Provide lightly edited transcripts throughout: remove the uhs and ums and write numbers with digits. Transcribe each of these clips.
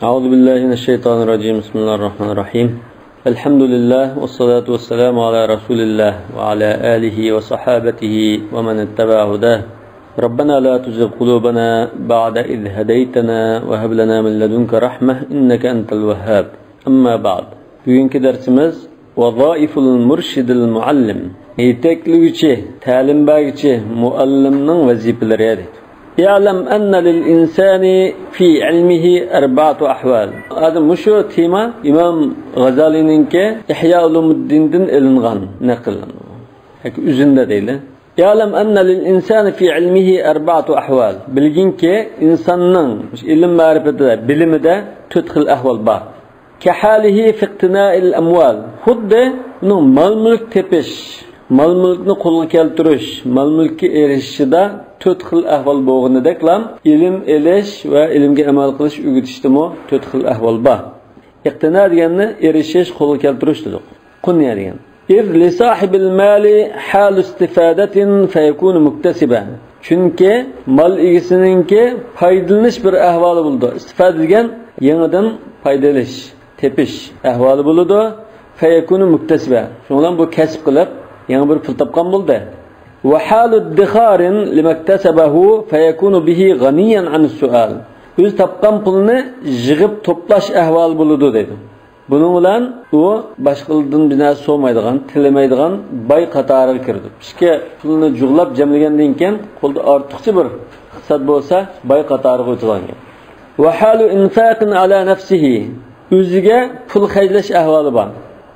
أعوذ بالله من الشيطان الرجيم بسم الله الرحمن الرحيم الحمد لله والصلاة والسلام على رسول الله وعلى آله وصحابته ومن اتبع هداه ربنا لا تزغ قلوبنا بعد إذ هديتنا وهب لنا من لدنك رحمة إنك أنت الوهاب أما بعد bugünkü dersimiz وظائف المرشد المعلم yetekliği ta'lim bergichi muallimning vazifalari. يعلم أن للإنسان في علمه أربعة أحوال. هذا مشو تيما إمام غزالي ننكي إحياء علوم الدين دين إلنغان نقل هيك üzünde değil. يعلم أن للإنسان في علمه أربعة أحوال. bilgin ki insanın ilim marifeti bilimide tütkil ahval var. كحاله في اقتناء الأموال. Huddi bunun mal mülk tepiş, mal mülkni qo'lga keltirish, mal mulkka erishishida to'rt xil ahvol bo'lganideklam ilm elish va ilmga amal qilish o'rgatishdimi to'rt xil ahvol bor. Iqtino deganni erishish, qo'lga keltirish dedik. Qunya degan. إذ لصاحب المال حال استفادة فيكون مكتسبا. Chunki mal egasininki foydalanish bir ahvoli bo'ldi. Istifada degan yangidan foydalanish, tepish ahvoli bo'ldi. Fayakunu muktasiba. Shundan bu kasb qilib yangi bir pul topgan bo'ldi. Wa halu idkharin limaktasabahu fayakunu bihi ghaniyan an sual. O'z topgan pulni yig'ib to'plash ahvoli bo'ldi dedi. Bunun bilan u boshqalardan bina so'maydigan, tilamaydigan boy qatoriga kirdi. Ishga pulni jug'lab jamlagandan keyin qo'lda ortiqcha bir hisob bo'lsa, boy qatoriga o'tgan. Wa halu infaqin ala nafsihi. O'ziga pul xaylash ahvoli bor.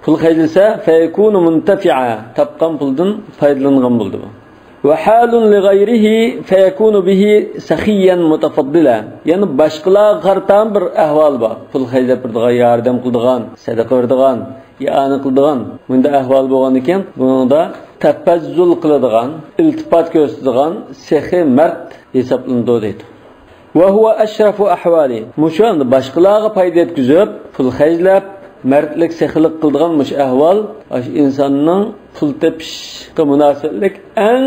Pul xaylasa fayakunu muntafi'a. Tapqan puldan foydalangan bo'ldi. Wa halun li ghayrihi fayakunu bihi sakhiyan mutafaddila. Yani boshqalar qartan bir ahvol bor. Pul xaylab birdigan, yordam qildigan, sadaqa berdigan, ya'ni qildigan. Bunda ahvol bo'lgan ekan, bunda tapazzul qiladigan, iltifot ko'rsatadigan saxiy mard hisoblanadi deydi. Wa huwa ashrafu ahvali. Mushanda boshqalarga foyda yetkazib, pul xaylab mardlik saxilik qildigan mush ahvol insonning pul tepishga munosabatlik eng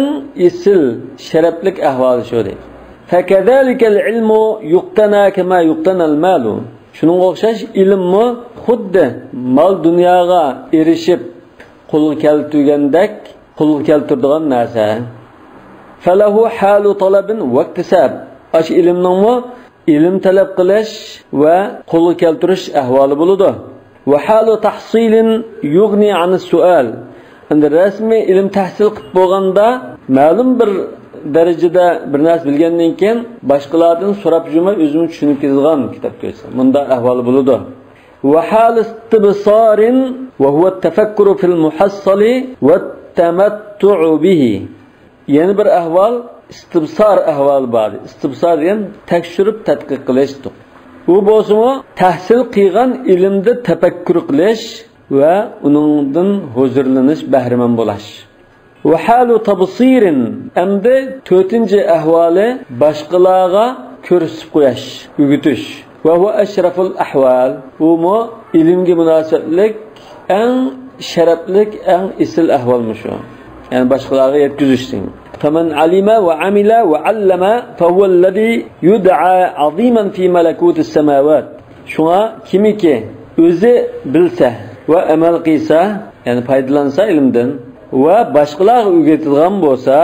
isil sharaflik ahvoli shu deydi. Fakazalika al-ilmu yuqtana kama yuqtana al-mal. Shuning o'xshash ilmmi xuddi mol dunyoga erishib qo'lga keltirgandek qo'lga keltiradigan narsa. Falahu halu talabin wa iktisab. Ash ilmningmi ilm talab qilish va qo'lga keltirish ahvoli bo'ladi. Wa halu tahsilin yughni an as-su'al. Endi rasmiy ilm tahsil qilib bo'lganda ma'lum bir darajada bir narsa bilgandan keyin boshqalardan so'rab yurmay o'zim tushunib ketadigan kitob ko'rsa bunda ahvoli bo'ladi. Wa hal istibsarin wa huwa at-tafakkuru fil muhassali wa at-tamattu'u bihi. Yana bir ahvol istibsar ahvoli bor. Istibsar degan tekshirib tadqiq qilishdir. Bu bo'lsa tahsil qilgan ilmda tafakkur qilish va uningdan huzurlanish, bahramand bo'lish. Va halu tabsirin amda to'rtinchi ahvoli boshqalarga ko'rsatib qo'yish, o'rgatish. Va huwa ashraful ahval. Bu ilmga munosabatlik eng sharaflik, eng isil ahvolmi shu. Ya'ni boshqalarga yetkazishing. فمن علم وعمل وعلم فهو الذي يدعى عظيما في ملكوت السماوات. Şuna kimiki özü bilse ve amel qilsa, yani faydalansa ilimden ve başqalarga o'rgatilgan bo'lsa,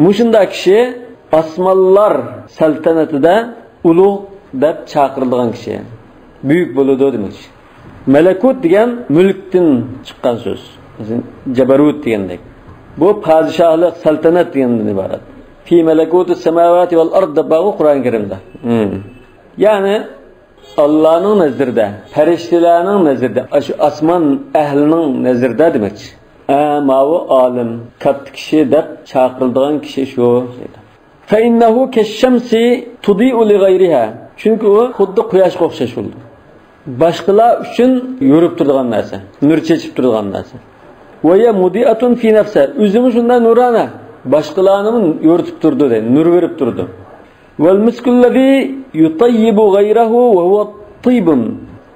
mushunda kishi osmonlar saltanatida ulug' deb chaqirilgan kishi. Buyuk bo'ladi demak. Malakut degan mulkdan chiqqan so'z. Jabarut degandek. Bu padişahlık, saltanat degandan iborat. Fi malakutus semawati vel ard deb Qur'on Karimda. Yani Allah'ın nazarında, farishtalarning nazarida, shu osmon ahlining nazarida demakchi. Mavu alim, katta kishi deb chaqiriladigan kishi shu. Fa innahu kash-shamsi tudi'u li ghayriha. Chunki u xuddi quyoshga o'xshash bo'ldi. Boshqalar uchun yurib turadigan narsa, nur chechib turadigan narsa. Ve ya mudiatun fi nafsi. Üzümü şundan nurana. Başkalarının yoritip durdu de, nur verip durdu. Vel miskullezi yutayyibu gayrahu ve huve tayyibun.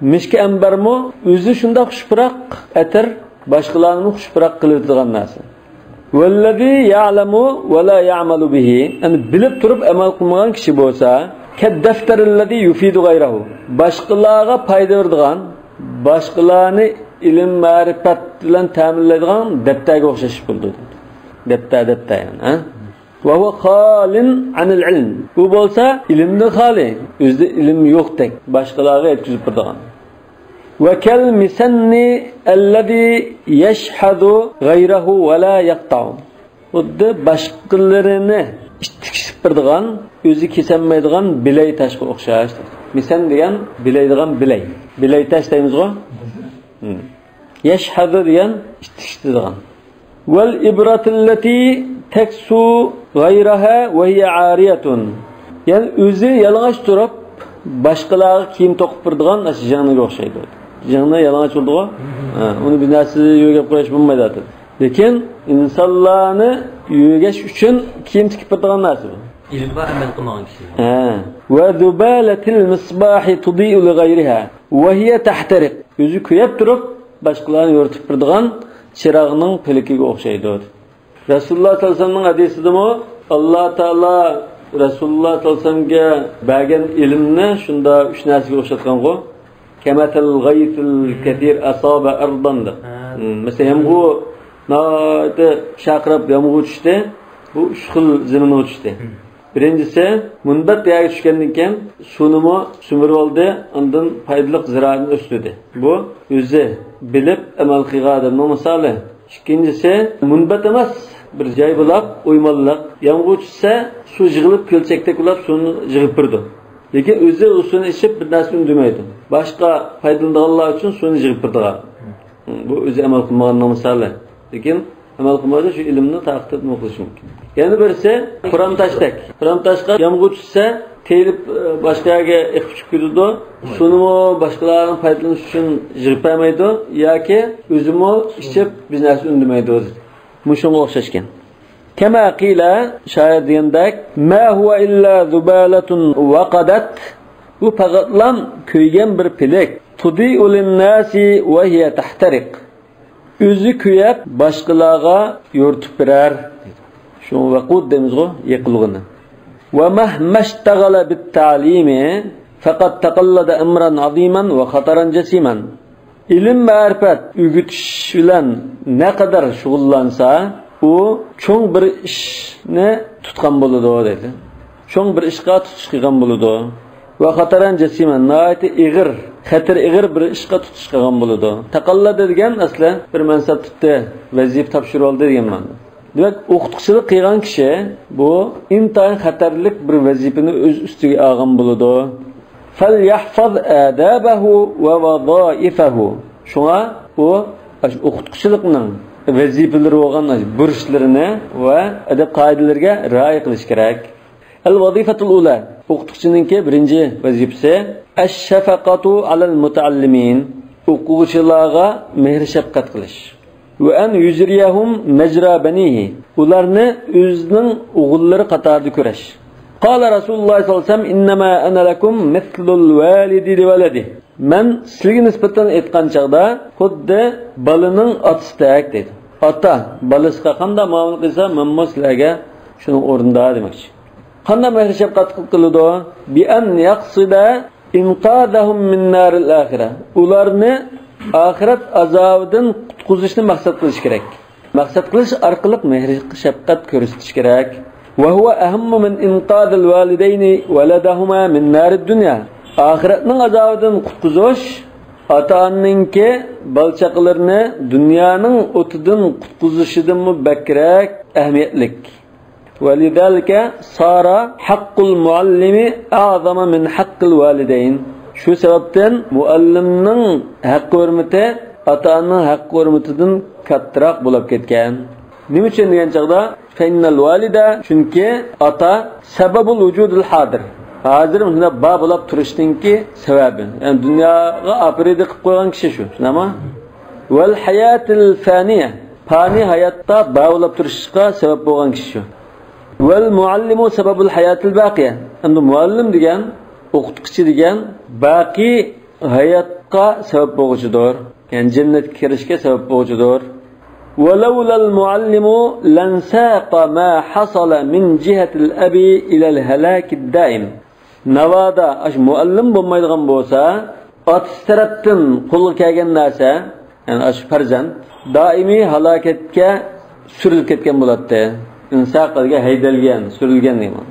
Miski embermu özü şunda xushpurak eter, başkalarının xushpurak kılıdığan narsa. Vellezi ya'lemu ve la ya'malu bihi. Yani bilip durup amal qilmagan kishi bo'lsa, Keddefterillezî yufidu gayrahu. Başqalarga fayda berdigan, başqalarni ilm ma'rifat bilan ta'minlaydigan daftarga o'xshash bo'ldi. Daftar yani, ha? Ve huve halin anil ilm. Bu bolsa ilimden hali. Özde ilim yok tek. Başkalarına etkizip durduğun. Ve kel misenni ellezî yeşhadu gayrahu ve la yakta'u. Bu da başkalarını tikisip durduğun, özü kesenmeydiğin biley taşkı okşayış. Misen diyen bileydiğin biley. Biley taş deyimiz o. Yeşhadu diyen tikisip durduğun. Vel ibratilleti teksu gayraha ve hiye ariyatun. Yani özü yalang'aç durup başkalarga kiyim to'qib turadigan jangga o'xshaydi. Jangda yalang'aç bo'ldi-ku. Uni bir narsa yo'g'ab qo'yish bo'lmaydi dedi. Lekin insonlarni yo'gash uchun kiyim tikib turadigan narsa bu. İlimga amel qilmagan kishi. Ve dubalatil misbahi tudi'u li gayriha ve hiye tahtariq. Özü kuyab turib başkalarni yoritib turadigan chirog'ning pilikiga o'xshaydi. Rasululloh sollallohu alayhi vasallamning hadisida Allah Taala Rasululloh sollallohu alayhi vasallamga bergan ilmni shunda uch narsaga o'xshatgan-ku. Kamatal ghaythil kathir asaba ardan. Mesela bu nada chaqirib yomg'ir tushdi, bu uch xil zaminga tushdi. Birinchisi munbat yaga tushgandan keyin suvni sumirib oldi, undan foydali ziroatni o'stirdi. Bu o'zi bilib amal qilgan odamning misoli. İkincisi munbat emas, bir joy bo'lib o'ymonliq. Yomg'ir tushsa, suv yig'ilib ko'lchakda bo'lib suvni yig'ib turdi. Lekin o'zi suvni ichib bir narsa undamaydi. Boshqa foydalanganlar uchun suvni yig'ib turdi. Bu o'zi amal qilmaganning misoli. Lekin amal qilmasa shu ilmni taqdir qilish mumkin. Yana birisi Qur'on tashdak. Qur'on tashqa yomg'ir tushsa, telib boshqa yerga iqib chiqib ketadi. Suvni boshqalarning foydalanish uchun yig'ib qo'ymaydi yoki o'zimi ichib bir narsa undamaydi o'zi. Mushunga o'xshashgan. Kama qila shoir degandak, ma huwa illa zubalatun waqadat. Bu faqatlam kuygan bir pilak. Tudi'u lin-nasi wa hiya tahtariq. O'zi kuyab boshqalarga yoritib berar. Shu vaqud deymiz-ku, yiqilg'ini. Wa mahmashtaghala bit-ta'limi faqat taqallada amran aziman va xataran jasiman. İlim ma'rifat o'rgatish bilan ne kadar shug'ullansa, u cho'ng bir ishni tutgan bo'ladi dedi. Cho'ng bir ishga tutish qilgan bo'ladi. Va xataran jasiman, nayati ig'ir, xatar ig'ir bir ishga tutish qilgan bo'ladi. Taqallada degan aslan bir mansab tutdi, vazifa topshirib oldi degan ma'no. Demak, o'qituvchilik qilgan kishi bu intayin xatarlik bir vazifani o'z ustiga olgan bo'ladi. فَلْيَحْفَظْ آدَابَهُ وَوَظَائِفَهُ. Şuna o o'qituvchilikning vazifeleri bo'lgan burchlarini va adab qoidalariga rioya qilish kerak. Al-vazifatul ula. O'qituvchininki birinchi vazifasi ash-shafaqatu alal mutaallimin. O'quvchilarga mehr shafqat qilish. Va an yuzriyahum majra banihi. Ularni o'zining o'g'illari qatorida ko'rash. Qala Rasululloh sollallohu alayhi vasallam innama ana lakum mithlul walidi liwaladihi. Men sizga nisbatan aytgan chaqda xuddi balining otasidak dedi. Ota balasiga qanday muomala qilsa, men sizlarga shuning o'rnida demoqchi. Qanday mehr shafqat qiladi? Bi an yaqsida inqadahum min naril axira. Ularni oxirat azobidan qutqizishni maqsad qilish kerak. Maqsad qilish orqali mehr shafqat ko'rsatish kerak. Ve huve ehemmu min inqadil valideyni veledahuma min narid dünya. Ahiretning azobidan qutqizish ota-onaninki balchaqalarini dunyoning o'tidan qutqizishidan bakrak ahamiyatlik. Velidalika sara haqqul muallimi a'zama min haqqil validayn. Shu sababdan muallimning haqqi hurmati ota-onaning haqqi hurmatidan kattaroq bo'lib ketgan. Nima uchun degan chaqda Fennal valida çünkü ata sebebul vücudul hadir. Hazır mı? Babılap turishninki sebebi. Yani dünyaya aprede qilib qo'ygan kishi shu. Ama vel hayatil faniye. Fani hayatta babılap turishga sebep bo'lgan kishi shu. Vel muallimu sebebul hayatil baqiya. Endi muallim degan, o'qituvchi degan baqi hayotga sebep bo'luvchidir. Yani jannatga kirishga sebep bo'luvchidir. ولولا المعلم لانساق ما حصل من جهة الأب إلى الهلاك الدائم. Navada aş muallim bo'lmaydigan bo'lsa, otasi tarafdan qo'lga kelgan narsa, ya'ni aş farzand doimiy halokatga surilib ketgan bo'ladi. İnsaqilga haydalgan, surilgan deyman.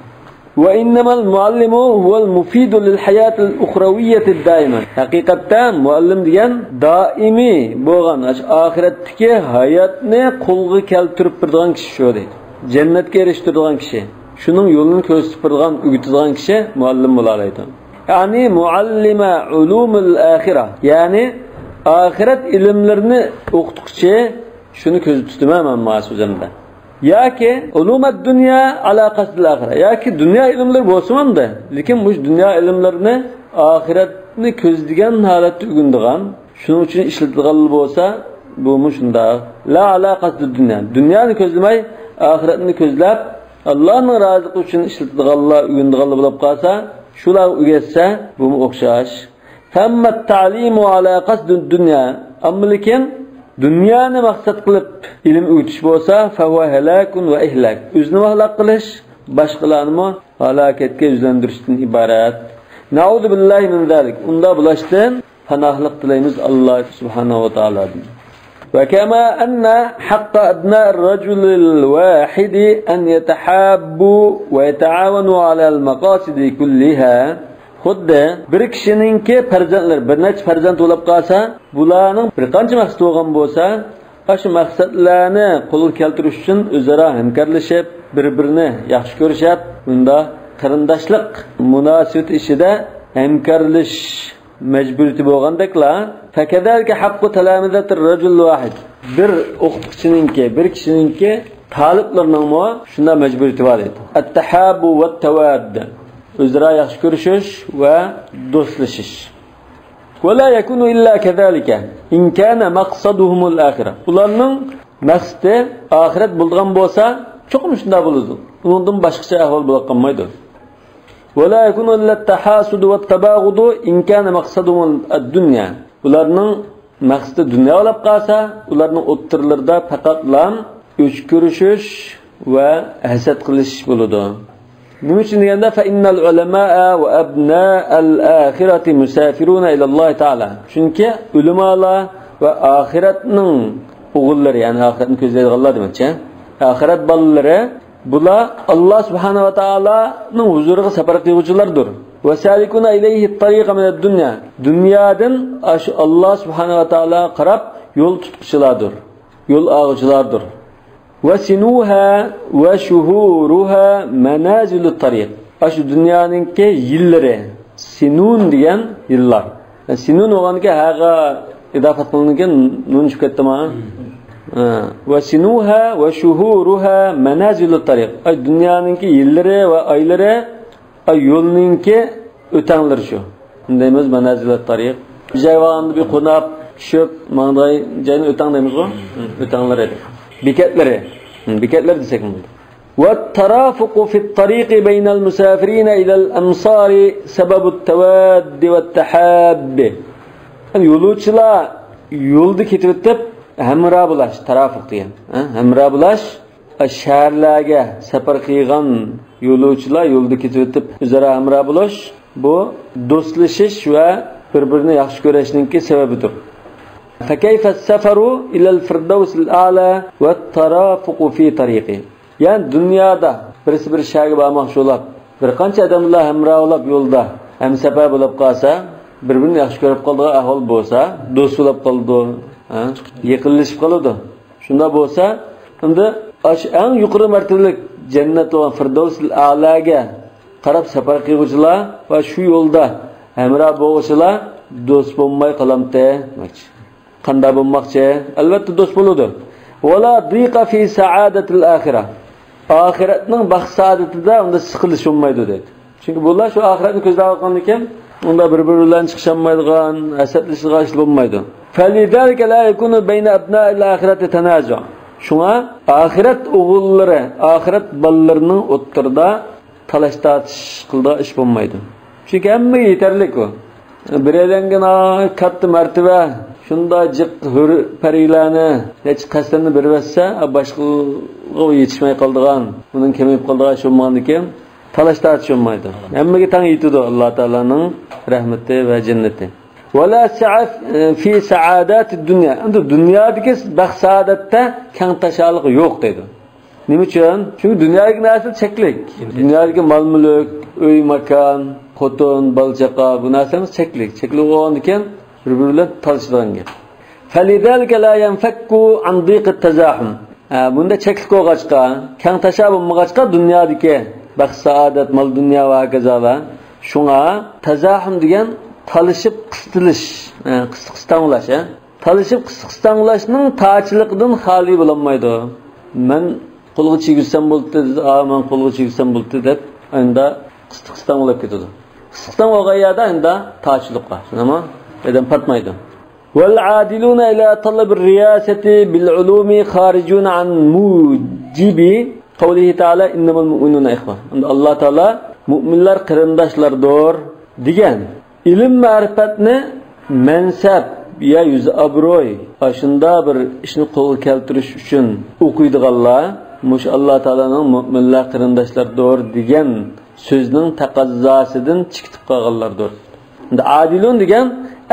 Ve innemal muallimu huvel mufidu lil hayatil ukhraviyyati daima. Haqiqatda muallim degan doimiy bo'lgan oxiratdagi hayotni qo'lga keltirib turadigan kishi shu deydi. Jannatga erishtiradigan kishi. Shuning yo'lini ko'rsatib turadigan, o'rgatadigan kishi muallim bo'la oladi. Ya'ni muallima ulumul axirah. Ya'ni oxirat ilmlarini o'qituvchi shuni ko'zda tutaman men so'zimda. Yoki ulumat dunya ala qasdil axira. Yoki dunyo ilmlari bo'lsa-da, lekin bu dunyo ilmlarini oxiratni ko'zlagan holatda o'rganadigan, shuning uchun ishlatilgan bo'lsa, bu shunda la ala qasdil dunya. Dunyoni ko'zlamay, oxiratni ko'zlab, Allohning roziligi uchun ishlatilganlar, o'rganadiganlar bo'lib qolsa, shular o'rgatsa, bu o'xshash. Tamma ta'limu ala qasdid dunya. Ammo lekin dunyoni maqsad qilib ilm o'tish bo'lsa, fa huwa halakun va ihlak. O'zini halok qilish, boshqalarni halokatga yuzlantirishdan iborat. Nauzu billahi min zalik. Unda bulashdan panohlik tilaymiz Alloh subhanahu va taoladan. Ve kema anna haqqa abna ar-rajul al-wahid an yatahabbu ve yataawanu ala al-maqasid kulliha. Xuddi bir kishininki farzandlar, bir necha farzand bo'lib qolsa, bularning bir qancha maqsad bo'lgan bo'lsa, shu maqsadlarni qo'lga keltirish uchun o'zaro hamkorlashib, bir-birini yaxshi ko'rishib, unda qarindoshlik munosabat ishida hamkorlash majburiyati bo'lgandeklar, fakadalika haqqu talamizatir rajul wahid. Bir o'qituvchininki, bir kishininki taliblarning mo shunda majburiyati bor edi. At-tahabbu wat-tawadd. O'zaro yaxshi ko'rishish va do'stlashish. Wala yakunu illa kadhalika in kana maqsaduhumul akhirah. Ularning maqsadi oxirat bo'lgan bo'lsa, cho'qim shunda bo'ladi. Undan boshqacha ahvol bo'la qolmaydi. Wala yakunu illa at-tahasud va at-tabaghud in kana maqsaduhum ad-dunya. Ularning maqsadi dunyo olib qolsa, ularning o'ttirlarida faqatlam o'ch ko'rishish va hasad qilish bo'ladi. Bunun için deganda fa innal ulamaa va abna'al axirati musafiruna ila Alloh taala. Chunki ulamolar va oxiratning o'g'illari, ya'ni oxiratni ko'zlaydiganlar demoqchi. Oxirat bolalari bular Alloh subhanahu va taolaning huzuriga safar qiluvchilardir. Va salikuna ilayhi at-tariqa min ad-dunya. Dunyodan Alloh subhanahu va taolo qarab yo'l tutuvchilardir. Yo'l og'uchilardir. وسنوها وشهورها منازل الطريق. Aşı dünyanınki yılları. Sinun diyen yıllar. Yani sinun olanki haga idafat kılınırken nun çıkarttı mı? Ve sinuha ve şuhuruha menazilü tarik. Aşı dünyanınki yılları ve ayları yolununki ötenleri şu. Deyimiz menazilü tarik. Bir cayvanında bir konap, şöp, mağday, cayını öten deyimiz o? Ötenler edir. Biketler desek mi? وَالتَّرَافُقُ فِي الطَّرِيقِ بَيْنَ الْمُسَافِرِينَ إِلَى الْأَمْصَارِ سَبَبُ التَّوَادِّ وَالتَّحَابِّ. Yolcular yolda ketip hemra bulaş, tarafuk diyen. Hemra bulaş, şehirlerge sefar kıygan yolcular yolda ketip üzere hemra bulaş. Bu dostlaşış ve birbirini yaxşı görüşününki sebebidir. فكيف السفر إلى الفردوس الأعلى والترافق في طريقه. Yani dünyada birisi bir şehirge bağmakçı olab, bir qancha adamlar hemra olab yolda hem sefer bo'lib qolsa, birbirini yaxshi ko'rib qoldigan ahvol bo'lsa, do'st bo'lib qoldi, yaqinlashib qoladi. Shunda bo'lsa, endi eng yuqori martabalik jannat va firdavsul a'laga qarab safar qiluvchilar va shu yo'lda hemra bo'luvchilar do'st bo'lmay qolamdi. Qanday bo'lmoqchi? Albatta do'st bo'ladi. Wala diqa fi sa'adatil axirah. Oxiratning baxt saodatida unda siqilish bo'lmaydi dedi. Chunki bular shu oxiratni ko'zlab olgandan keyin unda bir-biri bilan chiqisholmaydigan, hasadlashgan ish bo'lmaydi. Falidalika la yakunu bayna abna'il axirati tanazu'. Shunga oxirat o'g'illari, oxirat bolalarining o'ttirida talash tortish qildigan ish bo'lmaydi. Chunki hamma yetarli ku. Birelengina katta martaba shunda jiq hur parilarni hech qasdini berversa, boshqaga yetishmay qoldigan, uning kemayib qoldigan shu bo'lgandan keyin talash tartish olmaydi. Hammaga tang yetadi Alloh taolaning rahmati va jannati. Wala sa'af fi sa'adatid dunya. Endi dunyodagi baxt saodatda kang tashaliq yo'q dedi. Nima uchun? Chunki dunyodagi narsa cheklik. Dunyodagi mol-mulk, uy, makon, xotin, balchaqa bu narsalar cheklik. Cheklik bo'lgandan keyin bir-biri bilan talashadigan gap. Falidalika la yanfakku an diqat tazahum. Bunda cheklik bo'lg'achqa, kang tashab bo'lmag'achqa dunyodagi baxt saodat, mol dunyo va kazalar shunga tazahum degan talishib qistilish, qisqistanglash, talishib qisqistanglashning ta'chiligidan xoli bo'lmaydi. Men qo'lga chigizsam bo'ldi, men qo'lga chigizsam bo'ldi deb unda qisqistanglab ketadi. Qisqistan bo'lgan yerda unda ta'chilik bor. Nima? Adam patmaydi. Wal adiluna ila talab ar-riyasati bil ulumi kharijun an mujibi qawlihi ta'ala innamal mu'minuna ikhwa. Alloh taolo mu'minlar qarindoshlardir degan. İlim ma'rifatni mansab ya yuz obro'y ashunda bir ishni qo'lga keltirish uchun o'qiydiganlar mush Alloh taolaning mu'minlar qarindoshlardir degan so'zning taqozzosidan chiqib qolganlardir. Endi adilun degan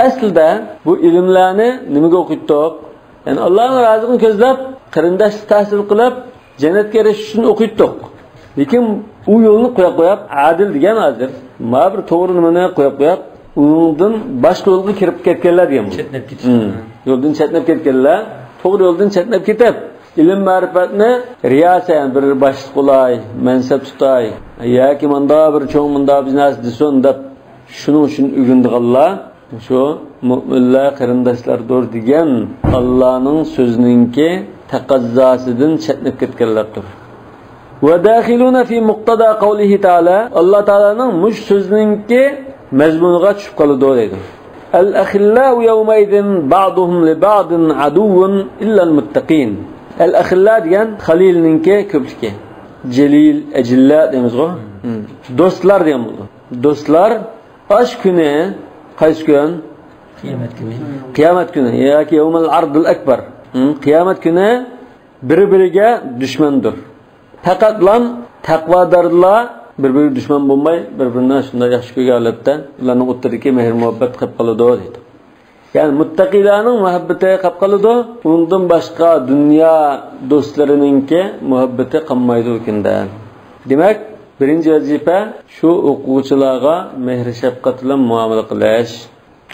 aslida bu ilmlarni nimaga o'qiydik? Ya'ni Allohning roziligini ko'zlab qarindoshlik tahsil qilib jannatga erishish uchun o'qiydik. Lekin u yo'lni qo'yib adil degan hozir ma bir to'g'ri nimani qo'yib undan boshqa yo'lga kirib ketganlar degan bu. Chetnab ketish. Yo'ldan chetnab ketganlar, to'g'ri yo'ldan chetnab ketib, ilm ma'rifatni riyasan bir boshliq bo'lay, mansab tutay, yoki menda bir cho'ng menda biznes desin deb shuning uchun o'gindiganlar shu mu'minlar qarindoshlardir degan Allohning so'zininki taqozzosidan chetnab ketganlardir. Wa dakhiluna fi muqtada qawlihi ta'ala Alloh taolaning mush so'zininki mazmuniga tushib qoladi deydi. Al-akhillau yawmaydin ba'duhum li ba'din aduwwun illa al-muttaqin. Al-akhilla degan xalilninki ko'pligi. Jalil, ajilla deymiz-ku. Do'stlar degan bu. Do'stlar ash kuni qaysi kun? Qiyomat kuni. Qiyomat kuni yoki yawmal ardul akbar. Qiyomat kuni bir-biriga dushmandir. Faqatlam taqvodorlar bir-biri dushman bo'lmay, bir-biridan shunday yaxshi ko'rgan holatda ularning o'rtasidagi mehr-muhabbat qilib qoladi deydi. Ya'ni muttaqilarning muhabbati qilib qoladi, undan boshqa dunyo do'stlarininki muhabbati qolmaydi ekanda. Demak, birinchi vazifa shu o'quvchilarga mehr-shafqat bilan muomala qilish.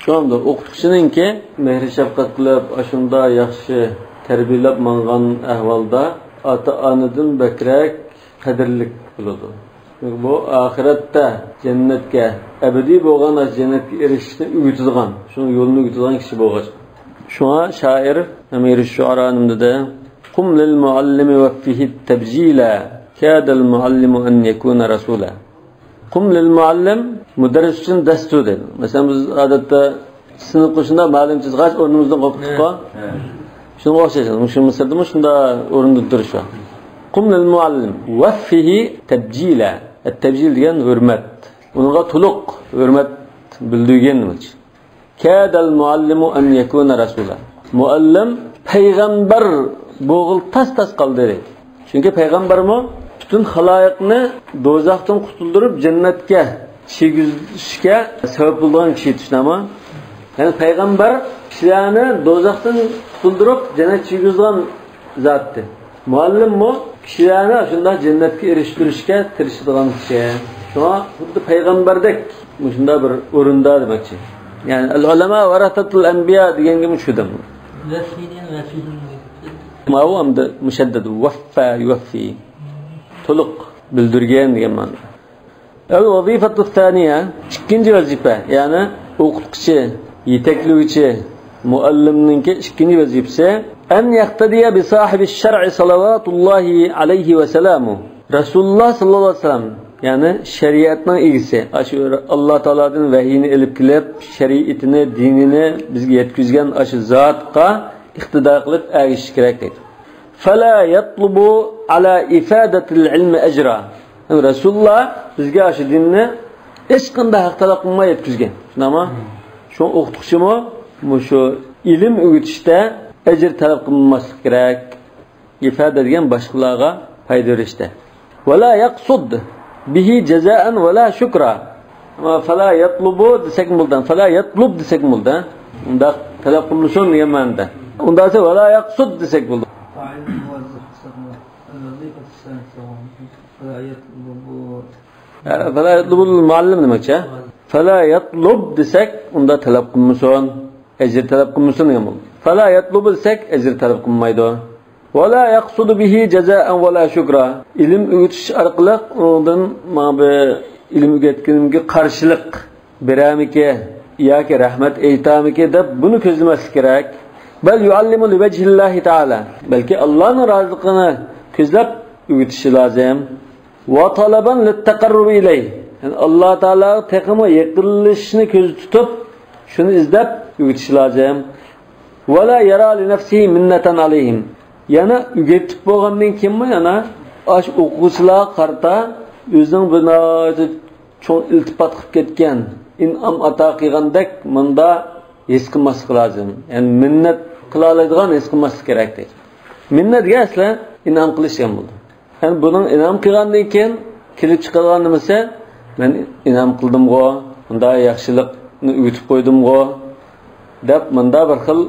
Shunda o'qituvchininki mehr-shafqat qilib, shunda yaxshi tarbiyalab mangan ahvolda ota-onadan bakrak qadrli bo'ladi. Bu ahiratda jannatga abadiy bo'lgan jannatga erishishni o'g'itadigan, shuni yo'lni o'g'itadigan kishi bo'lgan. Shuna shoir Amir ash-Shu'ara nimada qum lil muallimi wa fihi tabjila kada al muallimu an yakuna rasula. Qum lil muallim mudarris uchun dastur dedi. Masalan biz odatda sinf qo'shunda ma'lum chizg'ach o'rnimizdan qo'yib shunga o'xshash. Shu Misrda shunda o'rinda turish bor. Qum lil muallim wa fihi tabjila. At-tabjil degan hurmat. Unga to'liq hurmat bildirgan nima? Kadal muallimu an yakuna rasula. Muallim payg'ambar bo'g'il tas qildi. Chunki payg'ambarmi butun xaloyiqni do'zaxdan qutuldirib jannatga chegizishga sabab bo'lgan kishi tushnami? Ya'ni payg'ambar kishilarni do'zaxdan qutuldirib jannatga chegizgan zotdir. Muallimmi kishilarni shunday jannatga erishtirishga tirishadigan kishi. Shuna xuddi payg'ambardek shunda bir o'rinda demoqchi. Ya'ni al-ulama warasatul anbiya deganga mushudim. Ma huwa amda mushaddad waffa yuwaffi. To'liq bildirgan degan ma'no. Al-vazifatu thaniya, ikkinchi vazifa, ya'ni o'qituvchi, yetaklovchi muallimning ikkinchi vazifasi an yaqtadiya bi sahibi ash-shar'i salavatullahi alayhi va salamu. Rasululloh sallallohu alayhi vasallam, ya'ni shariatning egisi, shu Alloh taoladan vahiyni olib kelib, shariatini, dinini bizga yetkazgan shu zotga iqtido qilib agishish kerak deydi. Fala yatlubu ala ifadati al-ilmi ajra. Rasululloh bizga shu dinni hech qanday haq talab qilmay yetkazgan. Shunami? Shu o'qituvchimi shu ilm o'rgatishda ajr talab qilmaslik kerak. Ifada degan boshqalarga foyda berishda. Wala yaqsud bihi jazaa'an ve la shukra. Ama fala yatlubu desek buldan, fala yatlub desek buldan. Unda talab qilishon degan ma'noda. Unda esa va la yaqsud desek bo'ldi. Fala yatlubul muallim demakchi. Fala yatlub desek unda talab qilmishon, ajr talab qilmishon degan bo'ldi. Fala yatlub desek ajr talab qilmaydi. Va la yaqsudu bihi jazaa'an va la shukra. Ilm o'g'itish orqali undan mana ilm o'rgatganimga qarshilik beramiki yoki rahmat aytamiki deb buni ko'zlamaslik kerak. Bal yuallimu li vajhillahi ta'ala. Balki Allohning roziligini ko'zlab o'g'itishi lozim. Va talaban lit-taqarrub ilayh. Yani Allah Taala taqimi yaqinlashishni ko'z tutib, shuni izlab o'g'itishi lozim. Va la yara li nafsihi minnatan alayhim. Yana o'g'itib bo'lgandan keyin yana ash o'quvchilar qarta o'zining binoati cho'ng iltifot qilib ketgan in'om ato qilgandek menda his qilmaslik lozim. Ya'ni minnat qila oladigan his qilmaslik kerak deydi. Minnatga asla in'om qilishgan bo'ldi. Yani buning in'om qilgandan keyin kelib chiqadigan nimasi men in'om qildim-go, bunda yaxshilikni o'tib qo'ydim-go deb menda bir xil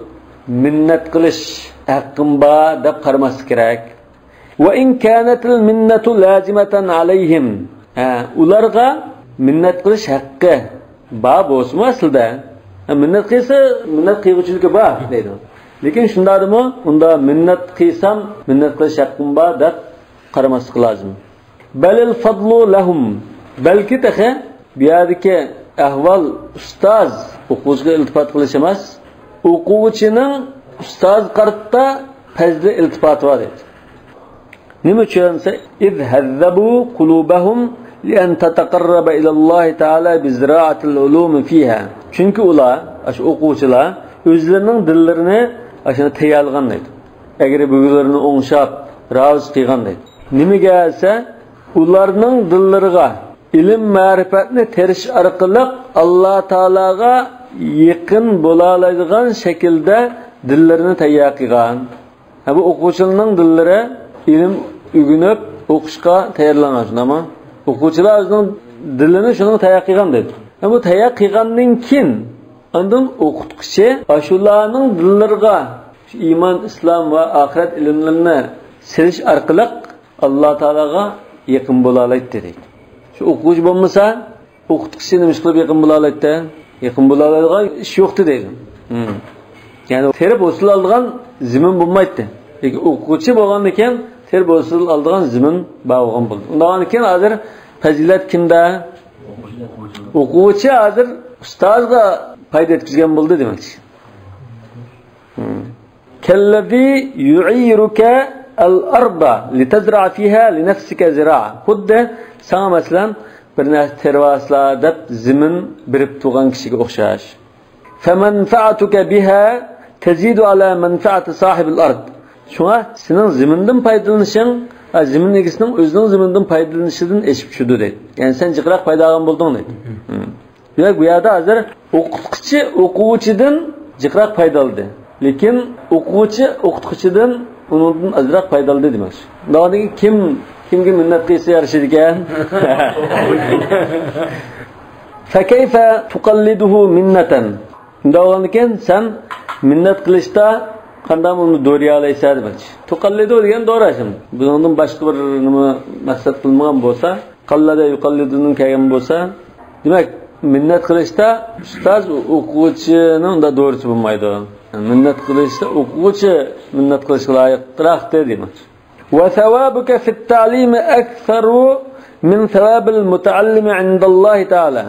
minnat qilish haqqim bor deb qaramaslik kerak. Va in kanatil minnatu lazimatan alayhim. Ularga minnat qilish haqqi bor bo'lsa aslida minnat qilsa minnat qiluvchiligi bor deydi. Lekin shundadimi? Unda minnat qilsam minnat qilish haqqim bor deb qaramaslik lozim. Balil fadlu lahum. Balki taxa bu yerdagi ahvol ustoz o'quvchiga iltifot qilish emas, o'quvchining ustoz qarta fazli iltifoti bor deydi. Nima uchun? İzhazzabu qulubahum lian tataqarraba ila Alloh taala bi zira'atil ulum fiha. Chunki ular, shu o'quvchilar o'zlarining dillarini ashuna tayyorlagan deydi. Agar bugunlarini o'ngshab, rozi qilgan deydi. Nimaga esa ularning dillariga ilm ma'rifatni terish orqali Alloh taolaga yaqin bo'la oladigan shaklda dillarini tayyor qilgan. Bu o'quvchilarning dillari ilm o'rganib o'qishga tayyorlangan, shundami? O'quvchilar o'zining dilini shuning tayyor qilgan dedi. Bu tayyor qilgandan keyin undan o'qituvchi shularning dillariga iymon, islom va oxirat ilmlarini sirish orqali Alloh taolaga yaqin bo'la oladi dedi. Shu o'quvchi bo'lmasa, o'qituvchi nima qilib yaqin bo'la oladi? Yaqin bo'la oladigan ish yo'qdi dedi. Yani terib usul aldıgan zimin bulmaydı. Peki o'quvchi bo'lgandan keyin terib usul aldıgan zimin bağlan bo'ldi. Undan keyin hozir fazilat kimda? O'quvchi hozir ustozga foyda yetkazgan bo'ldi demakchi. Kallazi yu'iruka al-arba litazra fiha li nafsika zira'a. Xuddi sana masalan bir narsa tervasla deb zimin birib turgan kishiga o'xshash. فَمَنْفَعَتُكَ بِهَا تَزِيدُ عَلَى مَنْفَعَةِ صَاحِبِ الْأَرْضِ. Şuna senin ziminden faydalanışın, zimin egisinin özünün ziminden faydalanışından eşip şudur deydi. Yani sen çıkırak faydalan buldun deydi. Bu yerde hazır o'quvchidan çıkırak faydalandı. Lekin o'quvchi o'qituvchidan undan azroq faydalandı demek. Daha kimga minnat qilsa yarashadi ekan? فَكَيْفَ تُقَلِّدُهُ مِنَّةً. Dağlanırken sen minnet kılıçta qanday uni doğruya alaysan demoqchi. Tuqallidu degan doğru şimdi. Bundan başqa bir nima maqsad qilmagan bo'lsa, qallada yuqallidunun kelgan bo'lsa, demak minnet qilishda ustoz o'quvchini unda doğrusi bo'lmaydi. Yani minnet qilishda o'quvchi minnet qilishga loyiqroqdir demoqchi. Wa thawabuka fi at-ta'lim aktharu min thawabil muta'allim 'inda Alloh taala.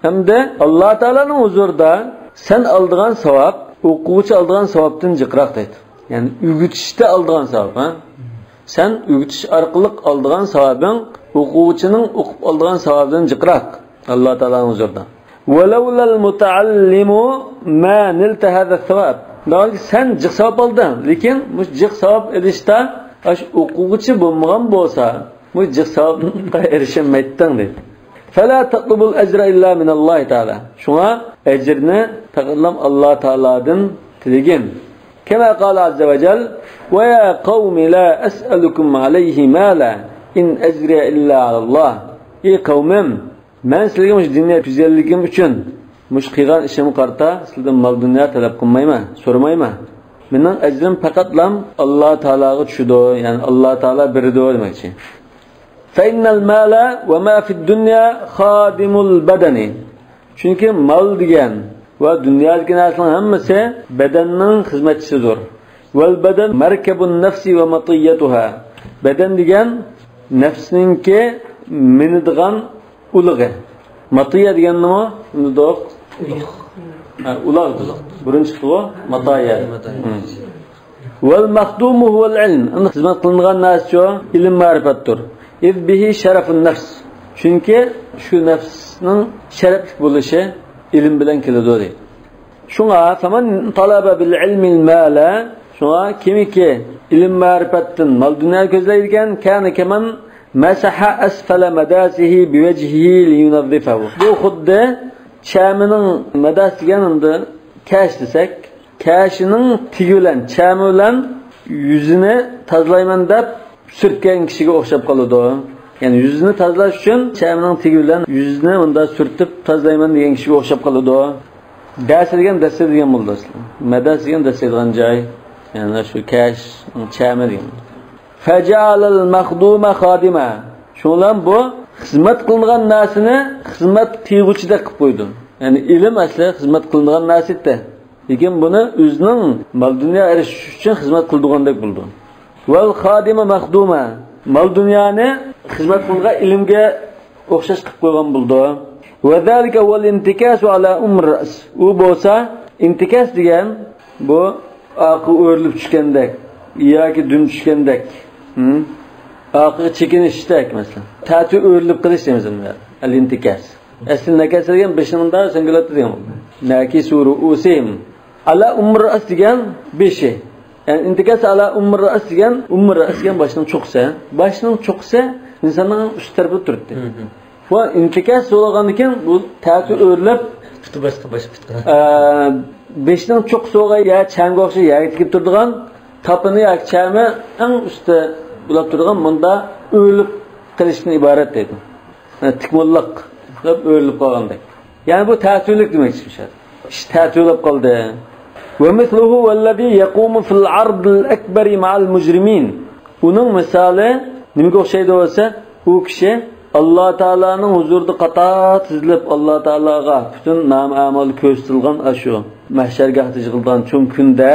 Hamda Alloh taolaning huzurida sen aldığın savab, o'quvchi aldığın savabdan jiqroq deydi. Yani o'rgatishda aldığın savab, ha? Sen o'rgatish orqali aldığın savabing o'quvchining o'qib aldığın savabdan jiqroq Alloh taolaning huzurida. Walawlal muta'allimu ma nilta hada savab. Demak sen jiq savab olding, lekin bu jiq savab edishda ash o'quvchi bo'lmagan bo'lsa, bu jiq savabga erishmaysan deydi. فَلَا تَطْلُبُ الْأَجْرَ إِلَّا مِنَ اللّٰهِ تَعَالَى. Şuna ecrini takıllam Allah Teala'dan tiligin. Kema قال عز وجل وَيَا قَوْمِ لَا أَسْأَلُكُمْ عَلَيْهِ مَالًا إِنْ أَجْرِيَ إِلَّا عَلَى اللّٰهِ. ey qavmim, men sizlarga mush dunyo güzelligim uchun mush qilgan ishimni qarta sizlardan mol dunyo talab qilmayman, so'ramayman. Mening ajrim faqatlam Alloh taologa tushdi, ya'ni Alloh taolo berdi demoqchi. Fa innal mala va ma fid dunya khadimul badani. Chunki mol degan va dunyodagi narsaning hammasi badanning xizmatchisidir. Val badan markabun nafsi va matiyatuha. Badan degan nafsninki minadigan ulug'i. Matiya degan nima? Undoq ulag. Birinchi qilib matiya. Val maxdumu huval ilm. Uni xizmat qilingan narsa ilm ma'rifatdir. İz bihi şerefun nefs. Çünkü şu nefsinin şerefli buluşu ilim bilen keladi deydi. Şuna faman talaba bil ilmil mala, şuna kimi ki ilim ma'rifatdan mal dünya gözleydigan kana kaman masaha asfala madasihi bi wajhihi li yunazzifahu. Bu xuddi chaminin madas deganida kash desak, kashining tigi bilan chami bilan yuzini tozalayman deb sürtken kişiye o'xshab qoladi. Yani yüzünü tozalash uchun chamining tigi bilan yuzni unda surtib tozalayman degan kishiga o'xshab qoladi. Dasirgan degan bo'ldi. Madasigan degan joy, yani shu kash chami degan. Faja'al al-makhduma khadima. Shundan bu xizmat qilingan narsani xizmat qilguvchida qilib qo'ydi. Yani ilm asli xizmat qilingan narsadir. Lekin buni o'zining mol dunyo erishish uchun xizmat qildigandek bo'ldi. Vel khadime makhduma. Mal dünyani xizmat qilgan ilmga o'xshash qilib qo'ygan bo'ldi. Va zalika vel intikasu ala umr ras. U bo'lsa intikas degan bu aqi o'rilib tushgandek yoki dum tushgandek. Aqi chekinishdek masalan. Tati o'rilib qilish deymiz buni. Al intikas. Aslida nakas degan beshinda singilatdi degan. Naki suru usim. Ala umr ras degan beshi. Yani intikas ala umr ras degan başının çoqsa insanın üst tarafı turibdi. Bu intikas bo'lgandan bu ta'ti o'rlab boshqa bosh bitgan. Beshning cho'qso'ga ya changa o'xshab yagitib turadigan tapini yoki chami eng usti bo'lib turadigan bunda o'rlib qilishdan iborat deydi. Yani tikmo'lliq deb o'rlib qolgandek. Yani bu ta'tilik demak chiqishadi. Ish ta'tilib qoldi. ومثله والذي يقوم في العرض الأكبر مع المجرمين. Bunun misali nimaga o'xshaydi bo'lsa, u kishi Alloh taolaning huzurida qato tizilib Alloh taolaga butun nam-amal ko'rsatilgan ashu mahshargohda yig'ilgan cho'ng kunda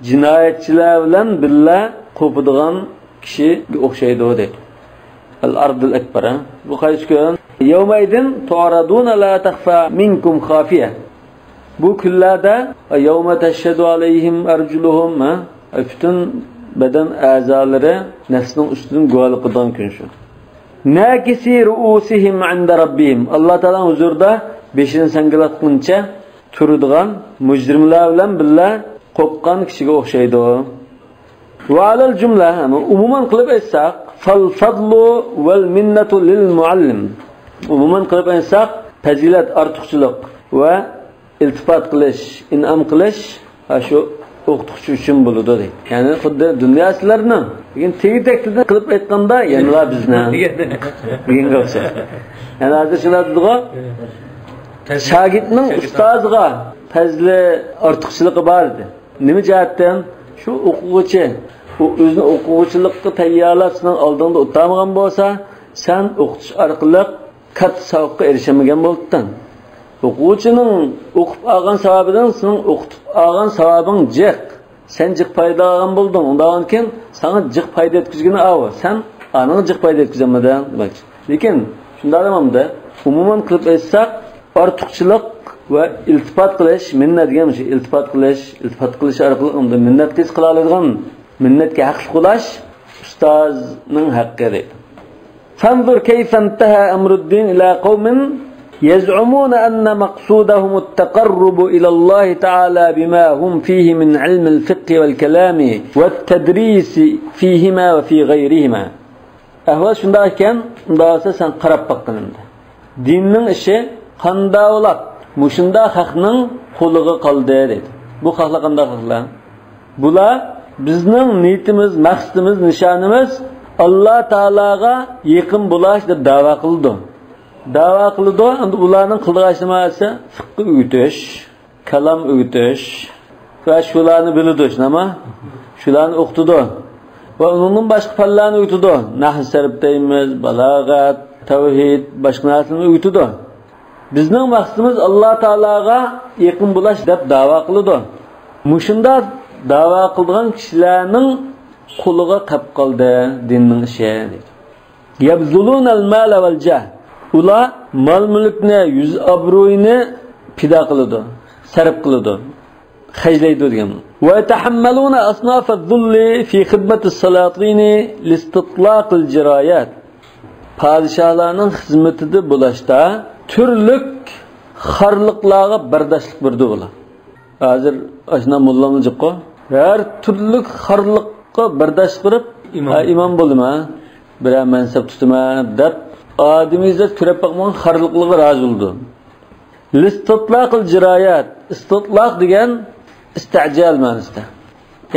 jinoyatchilar bilan birga qo'padigan kishiga o'xshaydi deydi. Al-ard al-akbar. Bu qaysi kun? Yawmaydin tu'raduna la takhfa minkum khafiya. Bu kunlarda yawma tashhadu alayhim arjuluhum, bütün beden a'zolari nafsning ustidan guvohlik qilgan kun shu. Nakisi ru'usihim 'inda rabbihim. Alloh taolo huzurida beshini sangilatguncha turadigan mujrimlar bilan birga qo'rqqan kishiga o'xshaydi. Va alal jumla, umuman qilib aytsak, fal fadlu wal minnatu lil muallim. Umuman qilib aytsak, fazilat, ortiqchilik va iltifot qilish, in'om qilish shu o'qituvchi uchun bo'ladi deydi. Ya'ni xuddi dunyosilarni, lekin tegidakda qilib aytganda, yanlar bizni deganga o'xshaydi. Ya'ni hozir shular deydiga, shogirdning ustoziga fazli ortiqchiligi bor edi. Nima jihatdan? Shu o'quvchi o'zini o'quvchilikka tayyorlab sening oldingda o'tamagan bo'lsa, sen o'qitish orqali katta savobga erishamagan bo'lding. O'quvchining o'qib olgan savobidan sening o'qitib olgan savobing jiq. Sen jiq foyda olgan bo'lding. Undan keyin sana jiq foyda yetkazgani avo. Sen aning jiq foyda yetkazmadan demakchi. Lekin shunday demamda, umuman qilib aytsak, ortiqchilik va iltifot qilish, minnat degan shu iltifot qilish orqali unda minnat qila oladigan, minnatga haqli qulash ustozning haqqi deydi. Fanzur kayfa intaha amruddin ila qaumin يزعمون أن مقصودهم التقرب إلى الله تعالى بما هم فيه من علم الفقه والكلام والتدريس فيهما وفي غيرهما. أهوال شندا كان داسة سن قرب بقنında. Dinning ishi qanda bo'ladi. Mushunda haqning qo'liga qoldi dedi. Bu haqlar qanday haqlar? Bular bizning niyatimiz, maqsadimiz, nishonimiz Alloh taolaga yaqin bo'lash deb da'vo qildi. da'vo qildi, endi ularning qildigan ishlamasi fiqh o'gitish, kalam o'gitish va shularni biladi, nima? Shularni o'qitdi. Va uning boshqa fanlarni o'gitdi. Nahv sarf deymiz, balog'at, tavhid, boshqa narsalarni o'gitdi. Bizning maqsadimiz Alloh taolaga yaqin bo'lish deb da'vo qildi. Mushunda da'vo qilgan kishilarning quliga qolib qoldi dinning ishi dedi. Yabzulunal mal wal jah. Ular mol-mulkni, yuz obro'yini pido qiladi, sarf qiladi, xajlaydi degan. Va tahammaluna asnaf az-zulli fi xidmat as-salatin li-istitlaq al-jirayat. Padişahlarning xizmatida bo'lishda turlik xarliqlarga bardoshlik berdi ular. Hozir ashna mullani jiqqa har turlik xarliqqa bardoshlik berib imom bo'ldimi? Bir mansab tutma deb adamizda ko'rib bakman xarliqlarga rozi bo'ldi. Li-istitlaq al-jirayat. Istitlaq degan istajal ma'nosida.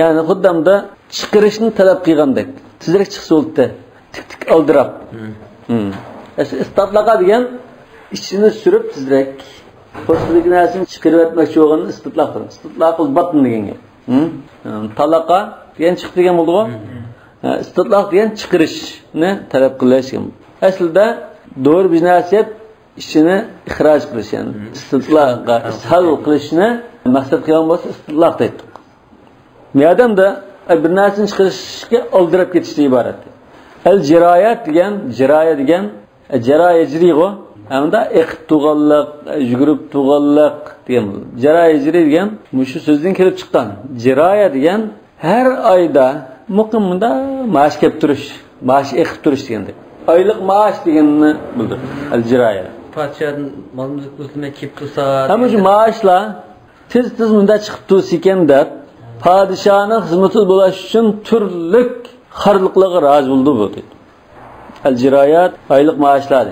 Ya'ni xuddamda chiqarishni talab qilgandek. Tezroq chiqsa bo'ldi. Tik aldirab. Istitlaqa degan ishini surib tezroq postlik narsani chiqarib etmoqchi bo'lganni istitlaqdir. Istitlaqul batn degan gap. Talaqa degan chiq degan bo'ldi-ku. Istitlaq degan chiqarishni talab qilish. Aslida doğru bir nasihat ishini ixroj qilish, ya'ni istitlaqqa ishal qilishni maqsad qilgan bo'lsa istitlaq deydi. Miyadamda bir narsani chiqarishga oldirib ketishdan iborat. Al-jirayat degan, jiraya degan, jiraya jirigo, hamda iqib tuğanliq, yugurib tuğanliq degan. Jiraya jiri degan mushu so'zdan kelib chiqqan. Jiraya degan har oyda muqimda maash kelib turish, maash iqib turish degandek. Aylık maaş deganini bildir. Al-jiraya. Padişahın mal-mulk o'zlama kelib tursa, ama şu maaşla tez munda chiqib tursa ekan deb padişahning xizmatida bo'lish uchun turli xarliqlarga rozi bo'ldi bu dedi. Al-jirayat aylık maaşlar.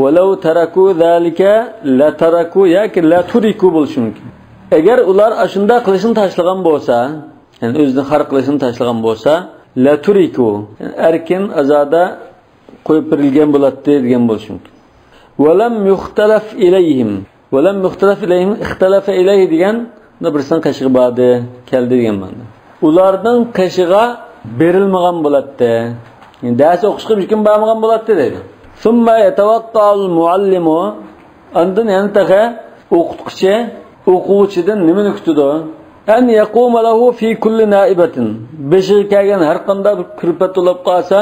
Walau taraku zalika la taraku yoki la turiku bo'lishi mumkin. Agar ular ashunda qilishni tashlagan bo'lsa, ya'ni o'zining xar qilishni tashlagan bo'lsa, la turiku, yani erkin azada qo'yib berilgan bo'ladi degan bo'lishi mumkin. Walam yuxtalaf ilayhim. Walam yuxtalaf ilayhim ixtalafa ilayhi degan birsan qashig'i ba'di keldi degan ma'noda. Ularning qashig'iga berilmagan bo'ladi. Yani ders o'qishga hech kim bormagan bo'ladi dedi. Summa yatawaqqa'ul muallimu andan yantaha o'qituvchi o'quvchidan nimani kutadi? An yaquma lahu fi kulli na'ibatin. Beshiga kelgan har qanday bir kirpat to'lab qolsa,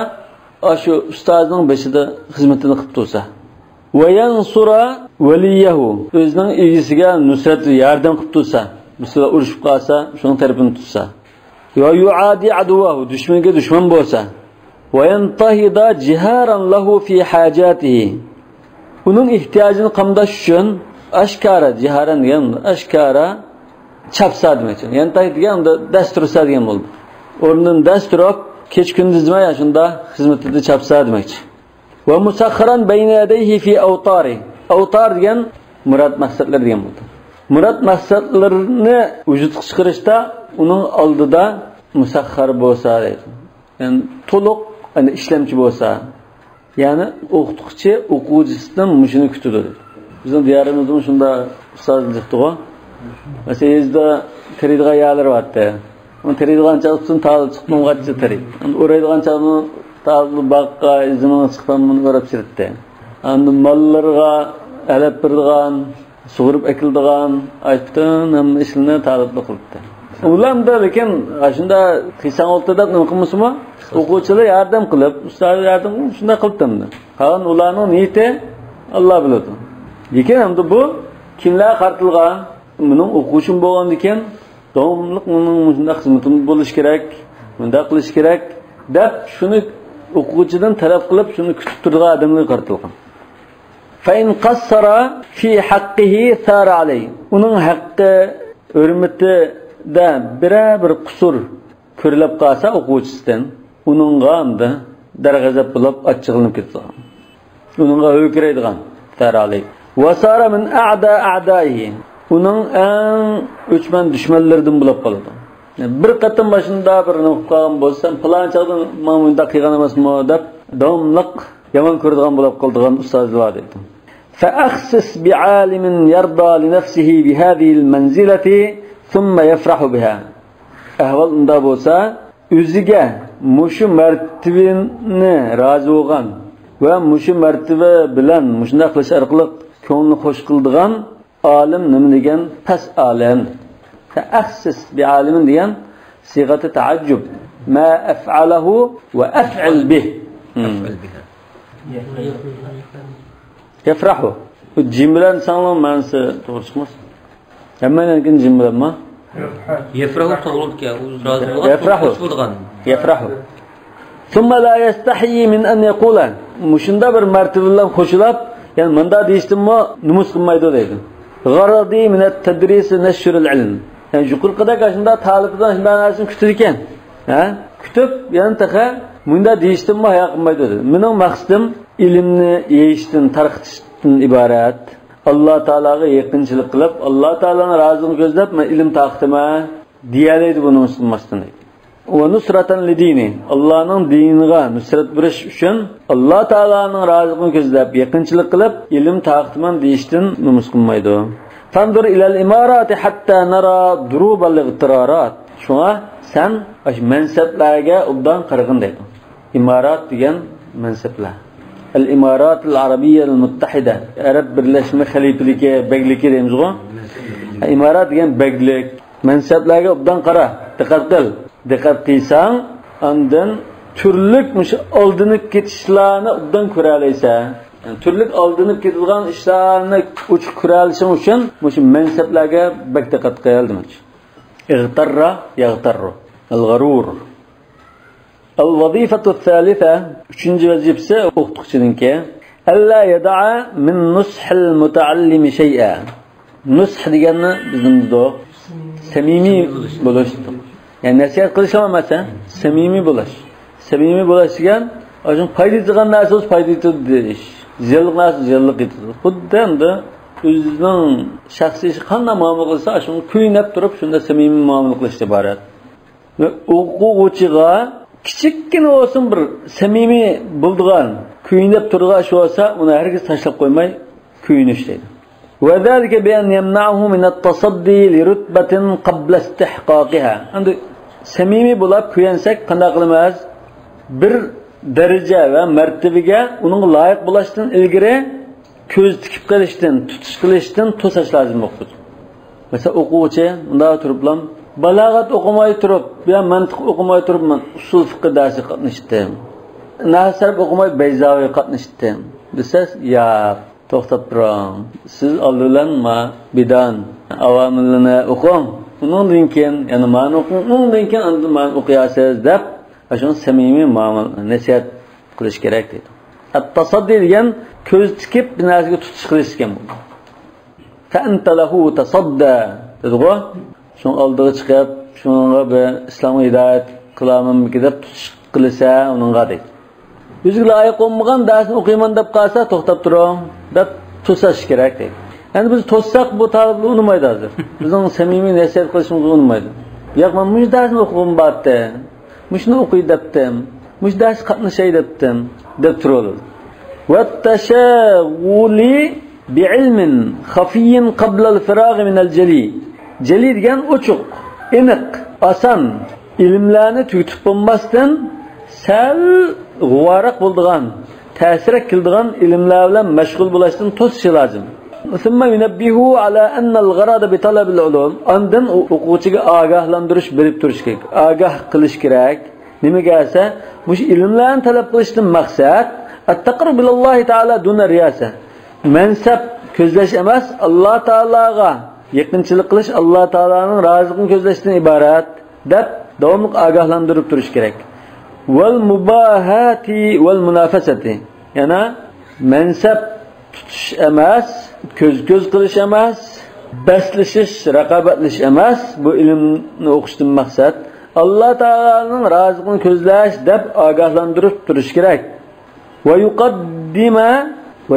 shu ustozning beshida xizmatini qilib tursa. Va yansura waliyahu. O'zining egisiga nusrat yordam qilib tursa, misol urushib qolsa, shuning tarafini tutsa. Va yuadi aduwahu, dushmanga dushman bo'lsa. Va yantahida jiharan lahu fi hajatihi. Uning ehtiyojini qamdash uchun ashkara, jiharan degan ashkara chapsa demak. Yantahid degan dastursa degan bo'ldi. O'rnidan dasturib keç gündüz demay shunda xizmatida chapsa demakchi. Va musakharan bayna yadayhi fi awtari. Awtar degan murad maqsadlar degan bo'ldi. Murad maqsadlarini vujudga chiqarishda uning oldida musakhar bo'lsa deydi. Ya'ni to'liq ishlamchi bo'lsa, ya'ni o'qituvchi o'quvchisidan mushuni kutadi. Bizning diyorimizda shunda ustozlikda, masalan, kiradigan yerlar borda. Onu tereydiğen çağırsın tağlı çıkmamgaççı terey. Onu oraydiğen çağını tağlı bakka izimini çıkmamını görüp sirtti. Onu mallarga elep birdiğen, suğurup ekildiğen ayıptın hem işini tağlıklı kılıptı. Ulam da lekin aşında kıysan oltada nıkımısı mı? Okuçular yardım kılıp, ustalar yardım kılıp şunda kılıptımdı. Kalan ulanın niyeti Allah bilirdi. Lekin hem de bu kimler kartılgan, bunun okuçun boğan diken davomliq bunda xizmatim bo'lish kerak, bunda qilish kerak deb shuni o'quvchidan talab qilib shuni kutib turgan odamga qartilgan. Fa in qassara fi haqqihi sara alayhi. Uning haqqi, hurmatida bir qusur ko'rilib qolsa o'quvchisidan, uningga hamda darg'azab bo'lib achchiqlanib ketdi. Uningga o'kiraydigan sara alayhi. Wa sara min a'da a'daihi. Uning eng o'chman dushmanlaridan bo'lib qoladi. Bir qatam başında bir noktadan bo'lsam, falan chaqdan mamunda qilgan emasmi deb davomliq yomon ko'radigan bo'lib qoldigan ustozlar dedi. فأخسس بعالم يرضى لنفسه بهذه المنزلة ثم يفرح بها. Ahval unda bo'lsa, o'ziga mushu martabani rozi bo'lgan va mushu martaba bilan mushunda qilish orqali ko'ngli xush qildigan olim nima degan? Pas olim. Ta'assis bi alimin degan siyg'ati ta'ajjub. Ma af'alahu va af'al bih. Yafrahu. Bu cimbilen sanılan manası doğru çıkmaz. Hemen erken cimbilen mi? Yefrahu to'g'ri ki. Yefrahu. Thumma la yastahi min an yaqula. Mushunda bir martabalar qo'shilib, yani menda deyishdimmi, numus qilmaydi deydi. G'aradi min at-tadris nashr al-ilm. Yani yuqorqida qashunda talibdan shunday narsani kutar ekan. Ha? Kutib, yani taqa munda deyishdimmi, haya qilmaydi deydi. Mening maqsadim ilmni yeyishdan, tarqitishdan iborat. Allah Teala'ga yaqinchilik qilib, Allah Teala'ning roziligini ko'zlab, men ilm taqdima deyaladi buni musulmondan. Va nusratan lidini. Allohning diniga nusrat berish uchun Allah Teala'ning roziligini ko'zlab, yaqinchilik qilib, ilm taqdiman deyishdan numus qilmaydi. Fandur ilal imarati hatta nara durub al-iqtirarat. Shuna sen mansablarga obdan qarag'in deydi. İmarat degan mansablar. الإمارات العربية المتحدة Arab Birleşme Xalifaligi begligi deymiz go. İmarat degan beglik mansablarga obdan qara, diqqat qil. Diqqat qilsang, ondan turlik mush oldinib ketishlarni obdan ko'ra olaysan. Yani turlik oldinib ketadigan ishlarni uch ko'ra olishing uchun mush mansablarga bak diqqat qil demoqchi. Igtarra yagtarru. Al-gharur. الوظيفة الثالثة üçüncü vazifesi o'qituvchininki alla yada'a min nushil mutaallim shay'a. Nush deganni bizimizda samimiy bo'lish. Yani nasihat qilish emas, samimiy bo'lish. Samimiy bo'lish degan, o'sha foyda qilgan narsa o'z foyda qilish. Ziyonli narsa ziyonli qiladi. Xuddi endi o'zining shaxsiy qanday muomala qilsa, shuni kuynab turib, shunda samimiy muomala qilishga iborat. Va o'quvchiga kichikkina olsun bir samimiy bo'lgan, kuyinib turgan shu olsa, uni hargiz tashlab qo'ymay kuyinish deydi. Va zalika bi an yamna'uhu min at-tasaddi li rutbatin qabla istihqaqiha. Endi samimiy bo'lib kuyansak, qanday qilamiz? Bir daraja va martabaga uning loyiq bo'lishdan ilgari ko'z tikib qilishdan, tutish qilishdan to'sash lozim o'qituvchi. Mesela o'quvchi unda turiblam balag'at o'qimay turib, yo mantiq o'qimay turib, men usul fiqh darsi qatnashdim. Nahsarf o'qimay bayzaviy qatnashdim. Desiz, ya to'xtab turing. Siz oldilanma bidan avomilni o'qing. Undan keyin, ya'ni men o'qing, undan keyin endi men o'qiyasiz deb, ashuni samimiy muomala nasihat qilish kerak dedi. At-tasaddi degan ko'z tikib bir narsaga tutish qilish ekan bu. Fa anta lahu tasadda. Dedi-ku, şun oldiga chiqib, shunga bir islomga hidoyat qilamanmi deb tutish qilsa, uningga deydi. O'ziga loyiq bo'lmagan darsni o'qiyman deb qolsa, to'xtab turing deb to'sash kerak deydi. Endi biz to'ssaq bu talabni unmaydi hozir. Bizning samimiy nasihat qilishimiz unmaydi. Yo'q, men mush darsni o'qib batdi. Mushni o'qiy debdim. Mush dars qatnashay debdim deb turadi. Va tashaghuli bi'ilmin khafiyyin qabla al-firagh min al-jali. Jali degan ochiq, aniq, oson ilmlarni tutib bo'lmasdan sal g'uvaraq bo'ladigan, ta'sir qiladigan ilmlar bilan mashg'ul bo'lishdan to'sish lozim. Thumma yunabbihu ala anna al-gharad bi talab al-ulum. Ondan o'quvchiga ogohlantirish berib turish kerak. Ogoh qilish kerak. Nimaga esa, bu ilmlarni talab qilishdan maqsad at-taqrub ila Alloh taala duna riyasa. Mansab ko'zlash emas, Alloh taolaga yaqinchilik qilish, Alloh taolaning roziligini ko'zlashdan iborat deb davomli ogohlantirib turish kerak. Val mubahati val munafasati. Yana mansab tutish emas, ko'z qilish emas, baslashish, raqobatlash emas, bu ilmni o'qishdan maqsad Alloh taolaning roziligini ko'zlash deb ogohlantirib turish kerak. Va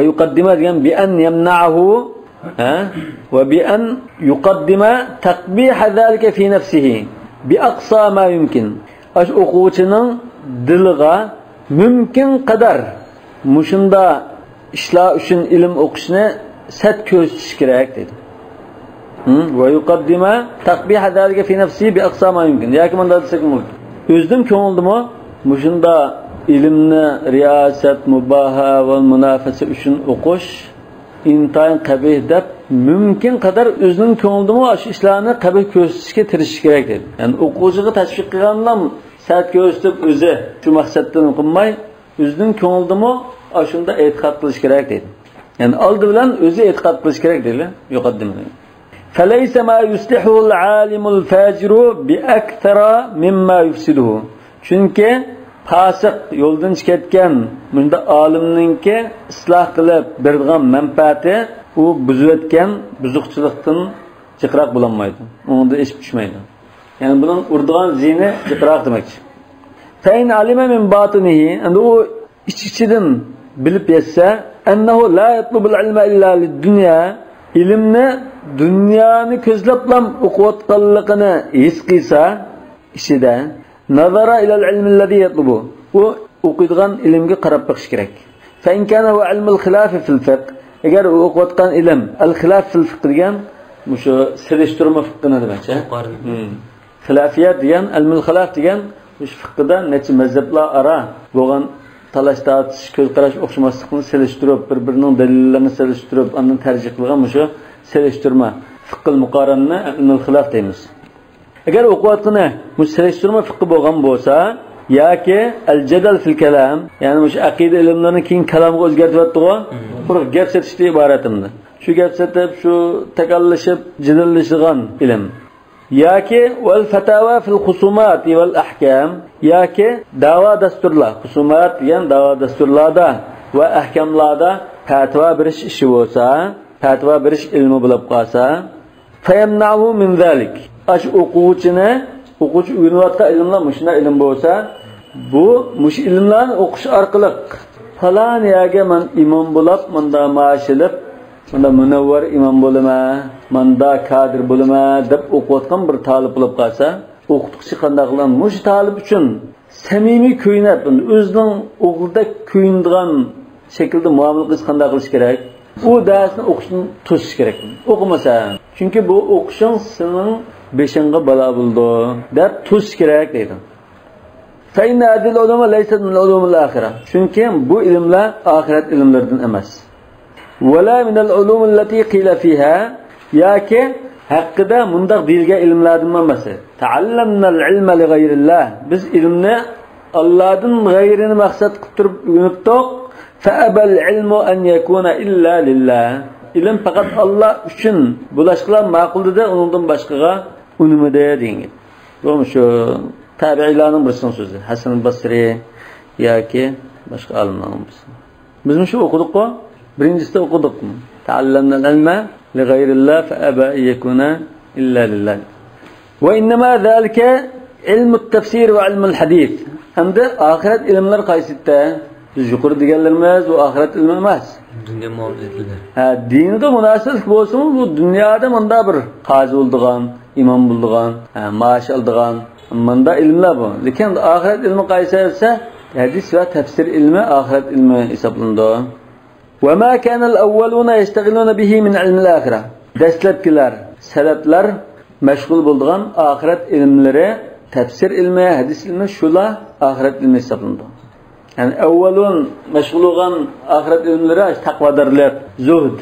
yuqaddima degan bi an yamna'ahu وبأن يقدم تقبيح ذلك في نفسه بأقصى ما يمكن. Aş o'quvchining diliga mumkin qadar mushunda ishlar uchun ilm o'qishni sat ko'rsatish kerak dedi. Va yuqaddima taqbiha zalika fi nafsi bi aqsa ma yumkin. Yoki bunda desak mumkin. O'zim ko'ngildimi mushunda ilmni riyosat, mubaha va munafasa uchun o'qish intayin qabih deb mumkin qadar o'zining ko'ngildimi shu ishlarni qabih ko'rsatishga tirishish kerak dedi. Ya'ni o'quvchiga tashviq qilganlar sat ko'rsatib o'zi shu maqsaddan o'qimay o'zining ko'ngildimi shunda e'tiqod qilish kerak dedi. Yani oldi bilan o'zi e'tiqod qilish kerak dedi. Yuqaddimni. فليس ما يصلحه العالم الفاجر بأكثر مما يفسده. Çünkü fasık yoldan ketken bunda alimninki ıslah qilib berdigan manfaati u buzib etgan buzuqchilikdan jiqroq bo'lanmaydi. Unda ish tushmaydi. Yani bunun urdigan zini jiqroq demakchi. Fayn alima min batinihi, endi u ichidan bilib yetsa, annahu la yatlubul ilma illa lid-dunya, ilmni dunyoni ko'zlablam o'qiyotganligini his qilsa ishida nazara ila al-ilm alladhi yatlubu, u o'qiydigan ilmga qarab baqish kerak. Fa in kana wa ilm al-khilaf fi al-fiqh, agar u o'qiyotgan ilm al-khilaf fi al-fiqh degan mushu selishtirma fiqhini demakchi. Xilafiyat degan, ilm-al-khilaf degan shu fiqhda necha mazhablar ara bo'lgan talash tortish, ko'z qarash o'xshamaslikni selishtirib, bir-birining dalillarini selishtirib, undan tarjih qilgan mushu selishtirma fiqh muqaranni ilm-al-khilaf deymiz. Agar o'qiyotgani mush selishtirma fiqh bo'lgan bo'lsa, yoki al-jadal fil kalam, ya'ni mush aqida ilmlarini keyin kalamga o'zgartiryapti-ku, quruq gap setishdan iborat endi. Shu gap setib, shu takallashib, jidallashgan ilm. Yoki wal fatawa fil khusumat wal ahkam, yoki da'vo dasturlar, khusumat degan da'vo dasturlarda va ahkamlarda fatvo berish ishi bo'lsa, fatvo berish ilmi bo'lib qolsa, fayamnahu min zalik. Ash o'quvchi o'rganayotgan ilmlar mushuna ilm bo'lsa, bu mush ilmlarni o'qish orqali falan yoga men imom bo'lib, menda mashilib, menda munavvar imom bo'laman, menda kadir bo'laman deb o'qiyotgan bir talib bo'lib qolsa, o'qituvchi qanday qilgan mush talib uchun samimiy ko'ynab, o'zining o'g'lida ko'yinadigan shaklda muomala qilish qanday qilish kerak? U darsni o'qishni to'sish kerak. O'qimasa, chunki bu o'qishing sening beshingga balo bo'ldi deb to'sish kerak deydi. Fa inna hadhihi al-uluma laysat min ulum al-akhirah. Chunki bu ilmlar oxirat ilmlaridan emas. Wala min al-ulum allati qila fiha, yoki haqqida mundaq deyilgan ilmlardan emas. Ta'allamna al-ilma li ghayrillah. Biz ilmni Allohdan g'ayrini maqsad qilib turib o'rganibdik. فأبى العلم أن يكون إلا لله. İlim faqat Allah uchun bulaşqılar ma'quldida undan boshqaga unumida degan. Bu shu tabiilarning birisining so'zi. Hasan Basri yoki boshqa olimlarning birisi. Biz shu o'qidik-ku, birinchisida o'qidik-ku. Ta'allamna al-ilma li ghayrillah fa aba yakuna illa lillah. Wa innama zalika ilmu at-tafsir wa ilmu al-hadith. Hamda oxirat ilmlar qaysida? Biz yuqori deganlarimiz bu oxirat ilmi emas. Dunyo muomalasidir. Dinga munosabat bo'lsa, bu dunyoda menda bir qozi bo'ldigan, imom bo'ldigan, maash oldigan, menda ilmlar bu. Lekin oxirat ilmi qaysi esa, hadis va tafsir ilmi oxirat ilmi hisoblanadi. Va ma kana al-awwaluna yashtag'iluna bihi min ilm al-akhirah. Dastlabkilar, salaflar mashg'ul bo'ldigan oxirat ilmlari, tafsir ilmi, hadis ilmi shular oxirat ilmi hisoblanadi. Yani evvelun meşgul olan ahiret ilmleri takvadarlar, zuhd,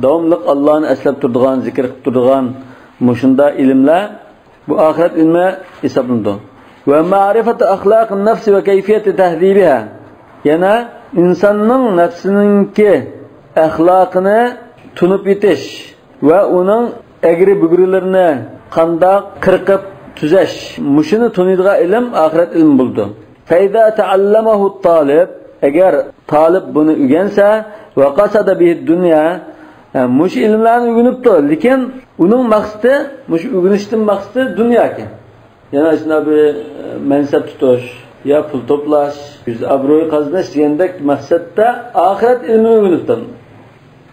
davamlık Allah'ın eslep durduğun, zikir durduğun muşunda ilimler bu ahiret ilmi hesaplandı. Ve ma'rifeti ahlakın nefsi ve keyfiyeti tehdibiha. Yani insanın nefsininki ahlakını tunup yetiş ve onun egri bügürlerini kanda kırkıp tüzeş. Muşunu tunuyduğu ilim ahiret ilmi buldu. فَاِذَا تَعَلَّمَهُ الطَّالِبِ. Eğer talip bunu ügense ve qasada bihi dünya, muş ilimlerini ügünüptü. Lekin onun maksatı, muş ügünüştün maksatı dünya ki. Yani aslında bir mensep tutuş, ya pul toplaş, yüz abroyu kazanış diyendek maksatta ahiret ilmini ügünüptü.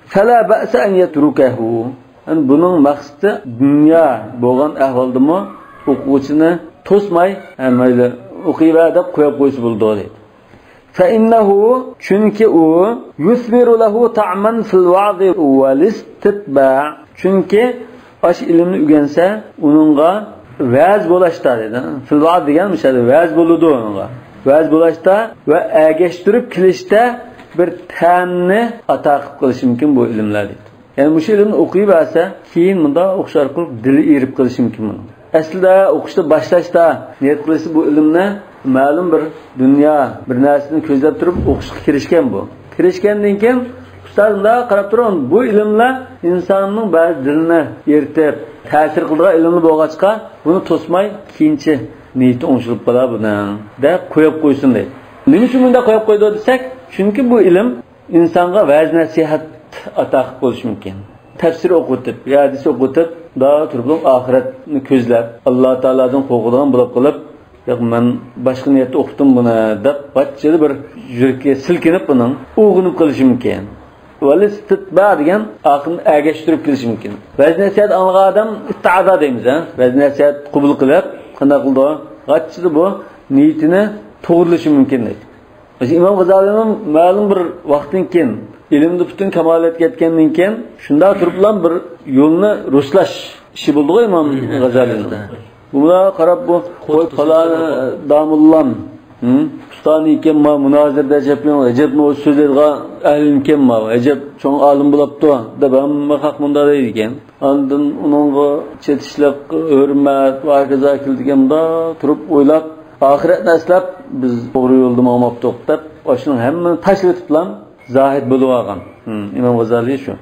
فَلَا بَأْسَ اَنْ يَتْرُكَهُ. Yani bunun maksatı dünya boğan ahvaldı mı o'quvchini to'smay, o'qiyva deb qo'yib qo'ysa bo'ldi deydi. فإنه çünkü o yusbiru lahu ta'man fil va'zi wal istitba'. Çünkü aş ilmini öğrense onunğa vaz bolaşta dedi. Fil va'z deganmiş hadi vaz boludu onunğa. Vaz bolaşta ve ergeştirip kilişte bir ta'mni ata qilish mumkin bu ilmlar dedi. Yani bu ilmni o'qib olsa, keyin bunda o'xshar qilib dili erib qilish mumkin buni. Aslida o'qishni boshlashda niyat qilish bu ilmni ma'lum bir dunyo, bir narsani ko'zlab turib o'qishga kirishgan bu. Kirishgandan keyin ustozlar qarab turib, bu ilmlar insonning ba'zi dilini eritib, ta'sir qiladigan ilmni bo'lg'achqa, buni to'smay keyinchi niyati o'ngishilib qolar buni deb qo'yib qo'ysin deydi. Nima uchun bunda qo'yib qo'ydi desak, chunki bu ilm insonga va'z nasihat ata bo'lishi mumkin. Tafsir o'qitib, hadis o'qitib, da turib oxiratni ko'zlab, Alloh taoladan qo'rqadigan bo'lib qolib, yo'q men boshqa niyatda o'qidim buni deb bachchili bir yurakka silkinib buning o'g'inib qilishi mumkin. Val istitba degan aqlni agashtirib kelishi mumkin. Va'z nasihat olgan odam itta'ada deymiz, ha? Va'z nasihat qabul qilib, qanday qildi? G'achchili bu niyatini to'g'irlashi mumkin deydi. İmam G'azalining ma'lum bir vaqtdan keyin ilmni butun kamolatga yetgandan keyin shunda turiblar bir yo'lni ruslash ishi bo'ldi-ku Imom G'azalining. Bunga qarab bu qo'y falan damullam, ustani ekanmi, munozirada ajabmi, ajabni o'z so'zlaydigan ahlim ekanmi, ajab cho'ng olim bo'libdi deb hamma haq bunda deydi ekan. Ondan uningga chetishlik, hurmat va hokazo keldiganda turib o'ylab oxiratni aslab biz to'g'ri yo'lda bo'lmabdik deb o'shaning hammani tashlab etiblar. Zahid bo'lib olgan. İmam G'azali shu.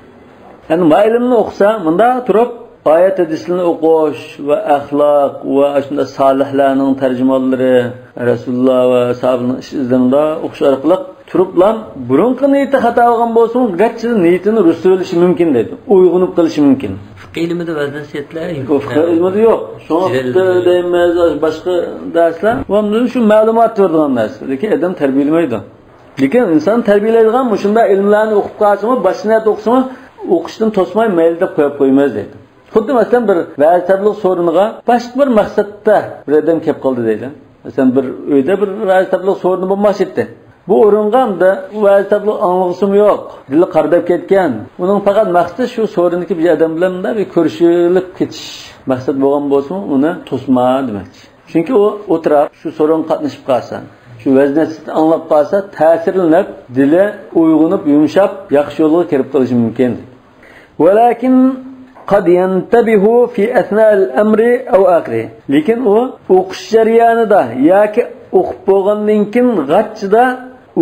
Yani ilmni o'qisa, bunda turib oyat hadislarni o'qish va axloq va shunda solihlarning tarjimonlari, Rasululloh va sahobaning izlarida o'qish orqali turiblar burunqi niyati xato bo'lgan bo'lsin, garchi niyatini rust bo'lishi mumkin dedi. Uyg'unib qilishi mumkin. Fiqh ilmida va'z nasihatlar yo'q. Fiqh ilmida yo'q. Shunda deymiz boshqa darslar, va shu ma'lumot beradigan narsa. Lekin odam tarbiyalamaydi. Lekin inson tarbiyalaydigan shunda ilmlarni o'qib qolsa-mu, boshini o'qisimi, o'qishdan to'smay mayli deb qo'yib qo'ymaydi deydi. Xuddi masalan bir va'ztablik so'riniga boshqa bir maqsadda bir odam kelib qoldi deydi. Masalan bir uyda bir va'ztablik so'rini bo'lmas edi. Bu o'ringa va'ztablik anglag'isimi yo'q. Dili qardab ketgan. Uning faqat maqsadi shu so'riniki bir odam bilan bir ko'rishilib ketish maqsad bo'lgan bo'lsa-mu, uni to'sma demakchi. Chunki u o'tirib shu so'rin qatnashib qolsa, şu vaznasini anlab qolsa, ta'sirlanib, dili uyg'unib, yumshab, yaxshi yo'lga kirib qolishi mumkin. Walakin qad yantabihu fi asna' al-amri aw akhiri. Lekin u o'qish jarayonida yoki o'qib bo'lgandan keyin g'achchida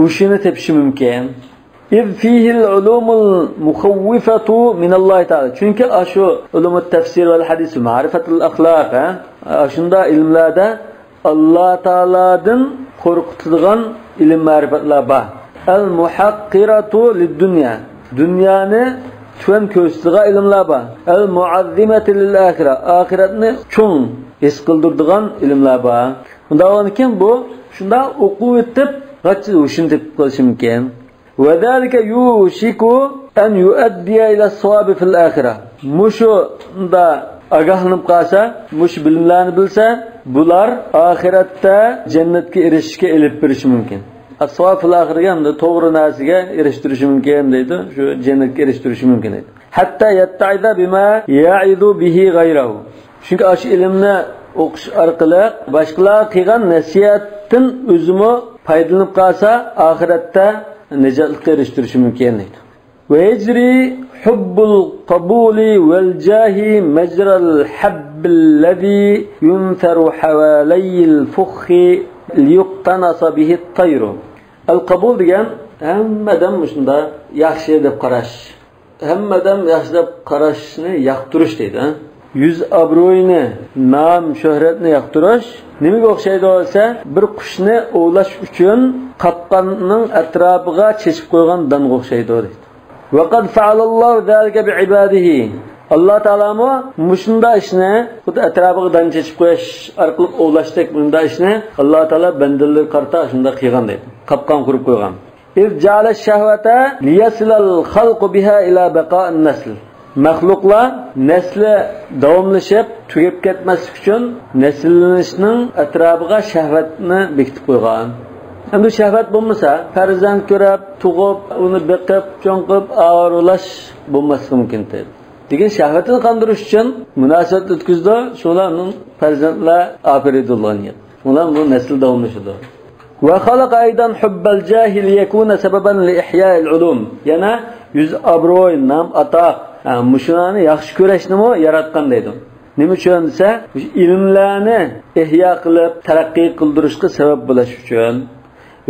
o'shini tepishi mumkin. İz fihi al-ulum al-mukhawwifatu min Allah ta'ala. Chunki shu ulum at-tafsir va al-hadis va ma'rifat al-akhlaq, shunda ilmlarda Allah Ta'aladan qo'rqitadigan ilm ma'rifatlar bor. Al-muhaqqiratu lid-dunya. Dunyoni tuvan ko'rsatadigan ilmlar bor. Al-mu'azzimatu lil-akhirah. Oxiratni cho'ng his qildiradigan ilmlar bor. Bundan keyin bu shunda o'qib o'tib, g'achchi o'shini deb qilish mumkin. Va zalika yushiku an yu'addiya ila as-sawabi fil-akhirah. Mushunda agahlanib qolsa, mush bilimlarni bilsa, bular oxiratda jannatga erishishga elib berishi mumkin. As-savab fil-akhirga hamda to'g'ri narsaga erishtirishi mumkin deydi. Shu jannatga erishtirishi mumkin deydi. Hatta yatta'ida bima ya'idu bihi ghayrahu. Chunki shu ilmni o'qish orqali boshqalar qilgan nasihatdan o'zimi foydalanib qolsa, oxiratda najotga erishtirishi mumkin deydi. Ve yecri hubbul qabuli vel jahi mecral habbillezi yunferu havaleyil fukhi liyuqtanasa bihi tayru. Al-qabul degan hammadan shunda yaxshi deb qarash. Hammadan yaxshi deb qarashni yoqtirish deydi. Yüz obro'yni, nom, shuhratni yoqtirish nimaga o'xshaydi bo'lsa, bir qushni ovlash uchun qopqonning atrofiga chechib qo'ygan donga o'xshaydi deydi. وَقَدْ فَعَلَ اللّٰهُ ذَلِكَ بِعِبَادِهِ. Allah Teala muşunda işine, bu da etrafı dan çeşip koyuş, arkalık oğlaştık bunda işine, Allah Teala bendirleri karta şunda kıygan deydi. Kapkan kurup koygan. اِذْ جَعَلَ الشَّهْوَةَ لِيَسِلَ الْخَلْقُ بِهَا اِلَى بَقَاءِ النَّسْلِ. Məxluqla nesli davamlaşıp, tükep ketmesi için nesillenişinin etrafıga şehvetini bekitip koygan. Endi shahvat bo'lmasa, farzand ko'rib, tug'ib, uni beqib, cho'nqib, avrulash bo'lmasligi mumkin dedi. Degan shahvatini qandirish uchun munosabat o'tkazdi, shularning farzandlar afiridulloh. Ular bu nasl davomlashadi. Wa khalaqa aydan hubbal jahil yakuna sababan li ihya'il ulum. Yana yüz obro'y, nam, atoq, mushunani yaxshi ko'rishnimi yaratgan deydi. Nima uchun desa, ilmlarni ihyo qilib, taraqqiy qildirishga sabab bo'lish uchun.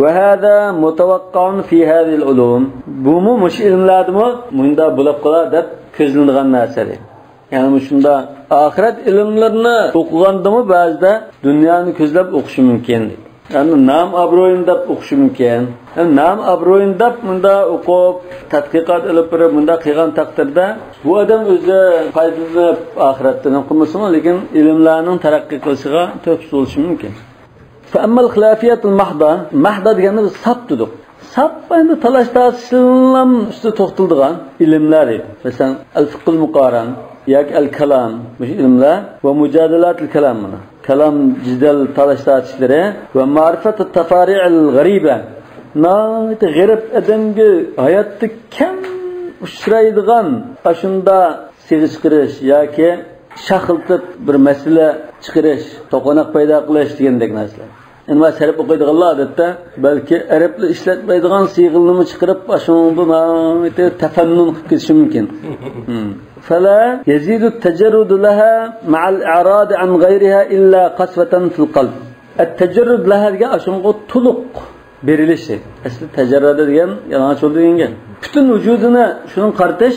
Wa hada mutawaqqa'un fi hadhihi al-ulum. Bu mush ilmlarmi bunda bo'lib qolar deb ko'zlangan narsa. Yani shunda ahiret ilimlerini o'qigandimi ba'zida dunyoni ko'zlab o'qishi mumkin. Yani nam obro'yinda o'qishi mumkin. Yani nam obro'yinda bunda o'qib, tadqiqot olib turib, bunda qilgan taqdirda bu odam o'zi foydalanib oxiratdan o'qimasin, lekin ilmlarning taraqqiy qilishiga to'siq bo'lishi mumkin. Fa ammal xilafiyatul mahda degani sap tuduq. Sap endi talash-tashillam ustida to'xtaladigan ilimlar edi. Masalan, al-fiqhul muqaran yak al-kalam bu ilmlar va mujadalatul kalam mana. Kalam jidal talash-tashishları va ma'rifatut tafari'il g'ariba. Nayt g'arib adamga hayotda kam uchraydigan ashunda sig'ish qirish yoki shaxiltib bir masala chiqarish, to'qonoq paydo qilish degandek narsalar. Endi sarf o'qiydiganlar odatda balki arablar ishlatmaydigan siyg'ilni chiqarib, ashuni tafannun qilib ketishi mumkin. فلا يزيد التجرد لها مع الإعراض عن غيرها إلا قسوة في القلب. التجرد لها diye aşımı tuluk berilişi. Aslı tecerrüde diyen yalana çoldu yengen. Bütün vücuduna şunun kardeş,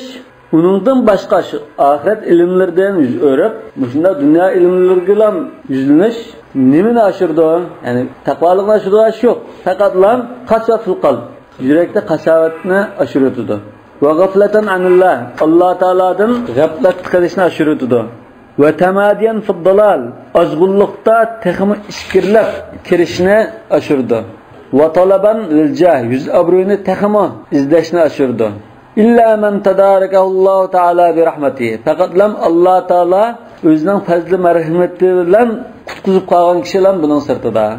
onundan başka şu ahiret ilimlerden yüz örüp, başında dünya ilimleriyle yüzleniş, nimini aşırdı o? Yani takvalıkla aşırdı aşı yok. Fakat lan kasvet fil kalb. Yürekte kasavetini aşırıyordu. Ve gafleten anillah. Allah Teala'dan gaflet kılışını aşırıyordu. Ve temadiyen fiddalal. Azgullukta tekimi işkirlep kirişini aşırdı. Ve talaban lilcah. Yüz abruyunu tekimi izleşini aşırdı. İlla men tedarekallahu Teala bi rahmetihi. Fakat lam Allah Teala özünün fazlı merhametiyle kutkuzup kalan kişiler bunun sırtıda.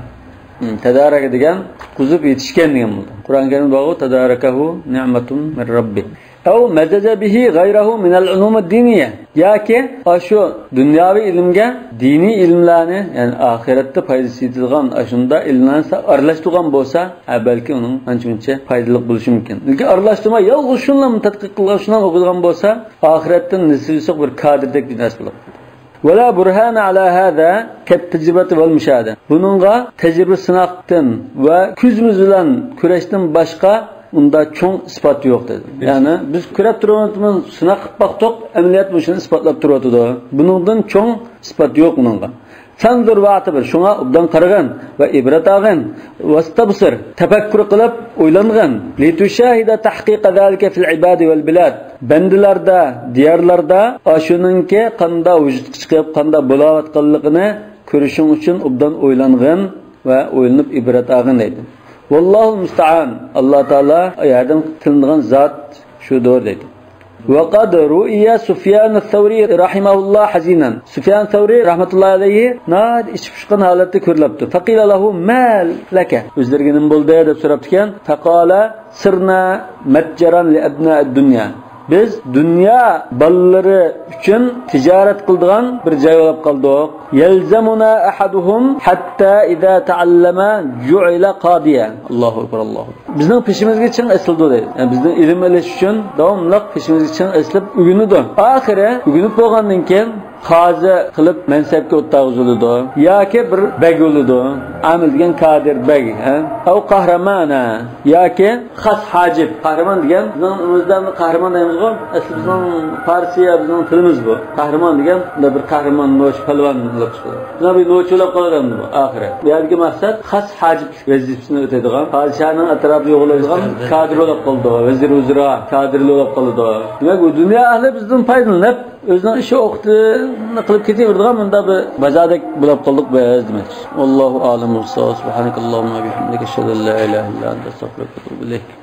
Tedarek edigen kuzup yetişken diyen buldu. Kur'an-ı Kerim bağı tedarekahu ni'metun min rabbi. Ev mezece bihi gayrahu minel ulumud diniye. Ya ki şu dünyavi ilimge dini ilimlerini yani ahirette faydası edilen aşında ilimlerini arlaştırgan bolsa belki onun ançınca faydalı buluşu mümkün. Çünkü arlaştırma yalnız şunla mı tadqiq qilgan şunla okuduğun bolsa ahiretten nisbisi bir kadirdek bir nas bulur. ولا برهان على هذا كالتجربة والمشاهدة. Bununla tecrübe sınaqdan ve küzümüz bilen küreşten başka bunda çoğun ispat yok dedi. Yani biz kürep durduğumuz sınaq baktık, ameliyat bu işini ispatlap duruyordu. Bunundan çoğun ispat yok bununla. Fanzur ve atibir. Şuna obdan qaragan ve ibret algan ve istabsir. Tefekkür qilib, o'ylangan. Lituşahida tahqiqa zalika fil ibadi vel bilad. Bendilarda, diyarlarda aşununki qanda vücut chiqib, qanda bo'layotganligini ko'rishing uchun obdan o'ylangan ve o'ylanib ibret algan deydi. Vallahu musta'an. Allah Teala yardım kılıngan zat şudur dedi. وقد رؤي سفيان الثوري رحمه الله حزينا. سفيان الثوري رحمة الله عليه ناد içmişkan halette körülepti. فقيل له ما لك. Özlerinin boldu deb soraptıkan. فقال سرنا متجرا لأبناء الدنيا. Biz dünya balları için ticaret kıldığan bir joy olab qaldık. Yelzamuna ahaduhum hatta iza taallama ju'ila qadiya. Allahu ekber Allahu. Bizning peşimizge için esildi deydi. Yani bizning ilim elish uchun davomli peşimiz için eslib ugunidi. Oxiri ugunib bo'lgandan keyin qazi qilib mansabga o'tqazildi. Yoki bir beg bo'ldi. Amil degan kadir beg, Av qahramana yoki xas hajib. Qahramon degan bizning qahramon deymiz-ku. Asli bizning Farsiya bizning tilimiz bu. Qahramon degan bir qahramon no'sh palvon bo'lib chiqadi. Buna bir no'chilab qolgan bu oxiri. Bu yergi maqsad xas hajib vazifasini o'taydigan, podshohning atrofida yo'g'laydigan kadir bo'lib qoldi. Vazir uzra kadir bo'lib qoldi. Demak bu dunyo ahli bizdan foydalanib özünün işi oqdi qilib ketaverdigan bunda bir bazadek bo'lib qoldik biz demak. Allohu a'lam. Subhanakallahumma bihamdika ashhadu an la ilaha illa anta astaghfiruka va atubu ilayk.